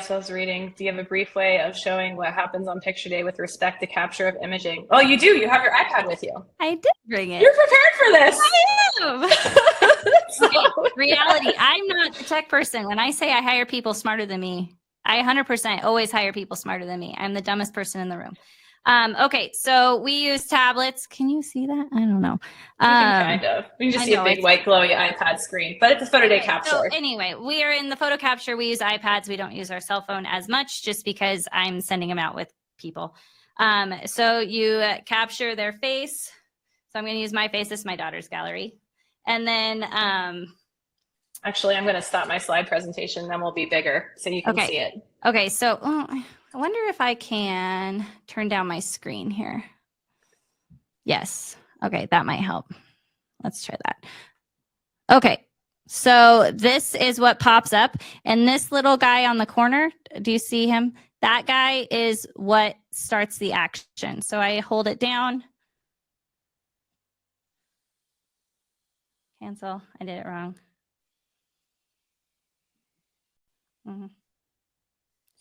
So I was reading. Do you have a brief way of showing what happens on picture day with respect to capture of imaging? Oh, you do. You have your iPad with you. I did bring it. You're prepared for this. I am. Reality. I'm not a tech person. When I say I hire people smarter than me, I 100% always hire people smarter than me. I'm the dumbest person in the room. Okay, so we use tablets. Can you see that? I don't know. Kind of. You can just see a big white glowy iPad screen, but it's a photo day capture. So anyway, we are in the photo capture. We use iPads. We don't use our cell phone as much just because I'm sending them out with people. So you capture their face. So I'm going to use my face. This is my daughter's gallery. And then actually, I'm going to stop my slide presentation. Then we'll be bigger so you can see it. Okay, so I wonder if I can turn down my screen here. Yes. Okay, that might help. Let's try that. Okay, so this is what pops up. And this little guy on the corner, do you see him? That guy is what starts the action. So I hold it down. Cancel. I did it wrong.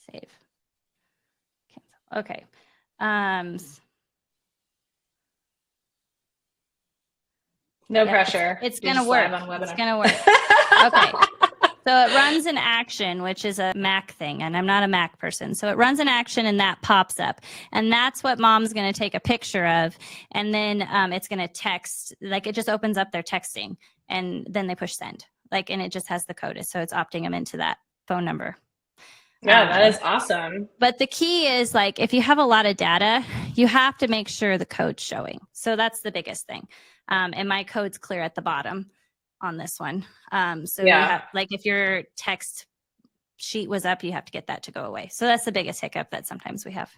Save. Cancel. Okay. No pressure. It's going to work. It's going to work. Okay. So it runs an action, which is a Mac thing, and I'm not a Mac person. So it runs an action and that pops up. And that's what mom's going to take a picture of. And then it's going to text, like it just opens up their texting and then they push send. Like, and it just has the code. So it's opting them into that phone number. Yeah, that is awesome. But the key is like, if you have a lot of data, you have to make sure the code's showing. So that's the biggest thing. And my code's clear at the bottom on this one. So you have, like if your text sheet was up, you have to get that to go away. So that's the biggest hiccup that sometimes we have.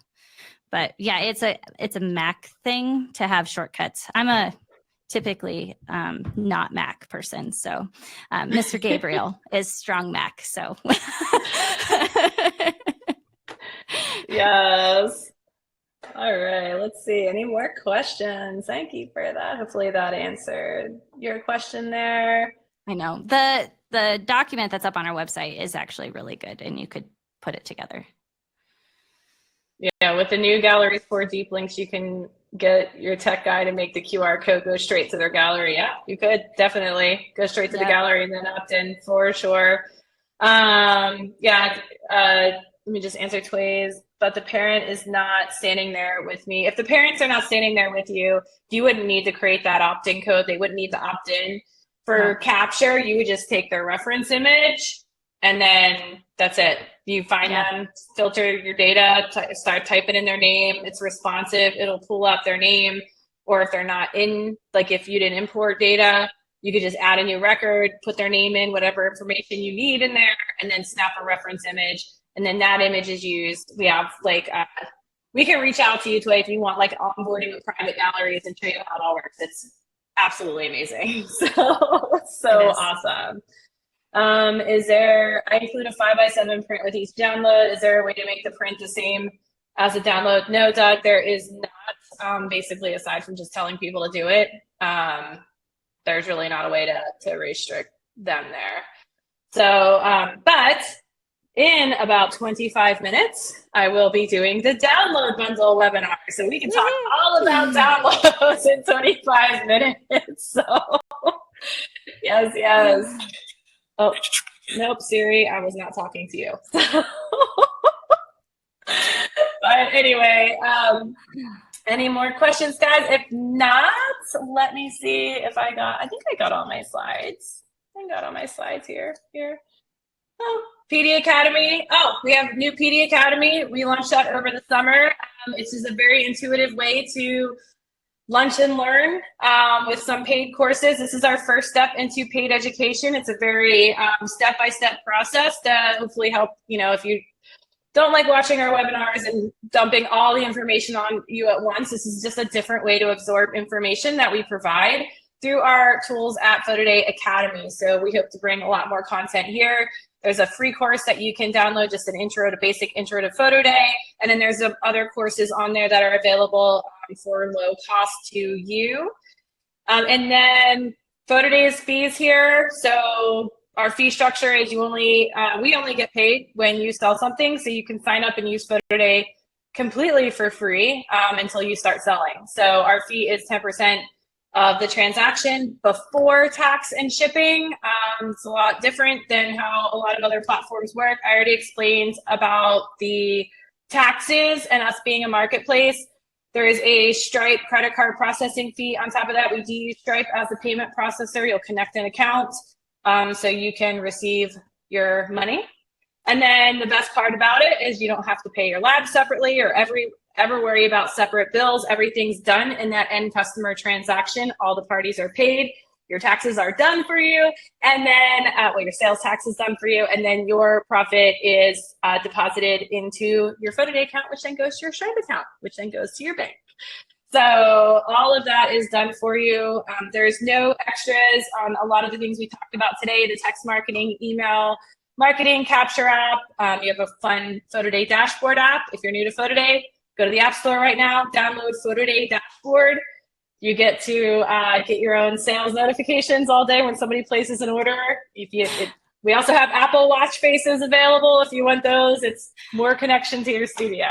But yeah, it's a Mac thing to have shortcuts. I'm a typically not Mac person. So Mr. Gabriel is strong Mac. So yes. All right, let's see. Any more questions? Thank you for that. Hopefully that answered your question there. I know. The document that's up on our website is actually really good and you could put it together. Yeah, with the new Galleries for Deep Links, you can get your tech guy to make the QR code go straight to their gallery. Yeah, you could definitely go straight to the gallery and then opt in for sure. Let me just answer Tway's, but the parent is not standing there with me. If the parents are not standing there with you, you wouldn't need to create that opt-in code. They wouldn't need to opt in for capture. You would just take their reference image and then that's it. You find them, filter your data, start typing in their name. It's responsive. It'll pull up their name. Or if they're not in, like if you didn't import data, you could just add a new record, put their name in, whatever information you need in there, and then snap a reference image. And then that image is used. We have like, we can reach out to you if you want like onboarding with private galleries and show you how it all works. It's absolutely amazing. So awesome. I include a 5x7 print with each download. Is there a way to make the print the same as a download? No, Doug, there is not. Basically, aside from just telling people to do it, there's really not a way to restrict them there. So, but in about 25 minutes, I will be doing the download bundle webinar. So we can talk all about downloads in 25 minutes. So yes. Oh, nope, Siri, I was not talking to you. But anyway, Any more questions, guys? If not, let me see if I think I got all my slides. I got all my slides here. Oh, PD Academy. Oh, we have new PD Academy. We launched that over the summer. It's just a very intuitive way to lunch and learn with some paid courses. This is our first step into paid education. It's a very step-by-step process to hopefully help, if you don't like watching our webinars and dumping all the information on you at once. This is just a different way to absorb information that we provide through our tools at PhotoDay Academy. So we hope to bring a lot more content here. There's a free course that you can download, just an basic intro to PhotoDay. And then there's other courses on there that are available for low cost to you. And then PhotoDay's fees here. So our fee structure is we only get paid when you sell something. So you can sign up and use PhotoDay completely for free until you start selling. So our fee is 10% of the transaction before tax and shipping. It's a lot different than how a lot of other platforms work. I already explained about the taxes and us being a marketplace. There is a Stripe credit card processing fee on top of that. We do use Stripe as a payment processor. You'll connect an account so you can receive your money. And then the best part about it is you don't have to pay your lab separately or ever worry about separate bills. Everything's done in that end customer transaction. All the parties are paid. Your taxes are done for you. And then, your sales tax is done for you. And then your profit is deposited into your PhotoDay account, which then goes to your Stripe account, which then goes to your bank. So all of that is done for you. There's no extras on a lot of the things we talked about today, the text marketing, email marketing, capture app. You have a fun PhotoDay dashboard app. If you're new to PhotoDay, go to the App Store right now, download PhotoDay Dashboard. You get to get your own sales notifications all day when somebody places an order. We also have Apple Watch faces available if you want those. It's more connection to your studio.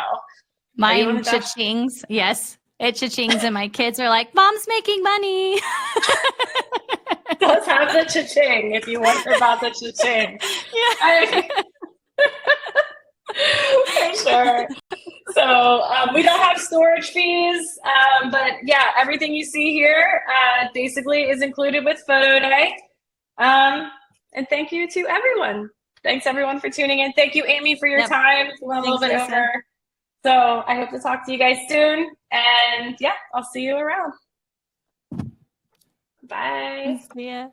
Mine cha-chings. Yes, it cha-chings, and my kids are like, "Mom's making money." Does have the cha-ching if you wonder about the cha-ching. Yeah. For sure. So we don't have storage fees, but yeah, everything you see here basically is included with PhotoDay. And thank you to everyone. Thanks everyone for tuning in. Thank you, Amy, for your time. We went a little bit over. So I hope to talk to you guys soon. And yeah, I'll see you around. Bye. See ya.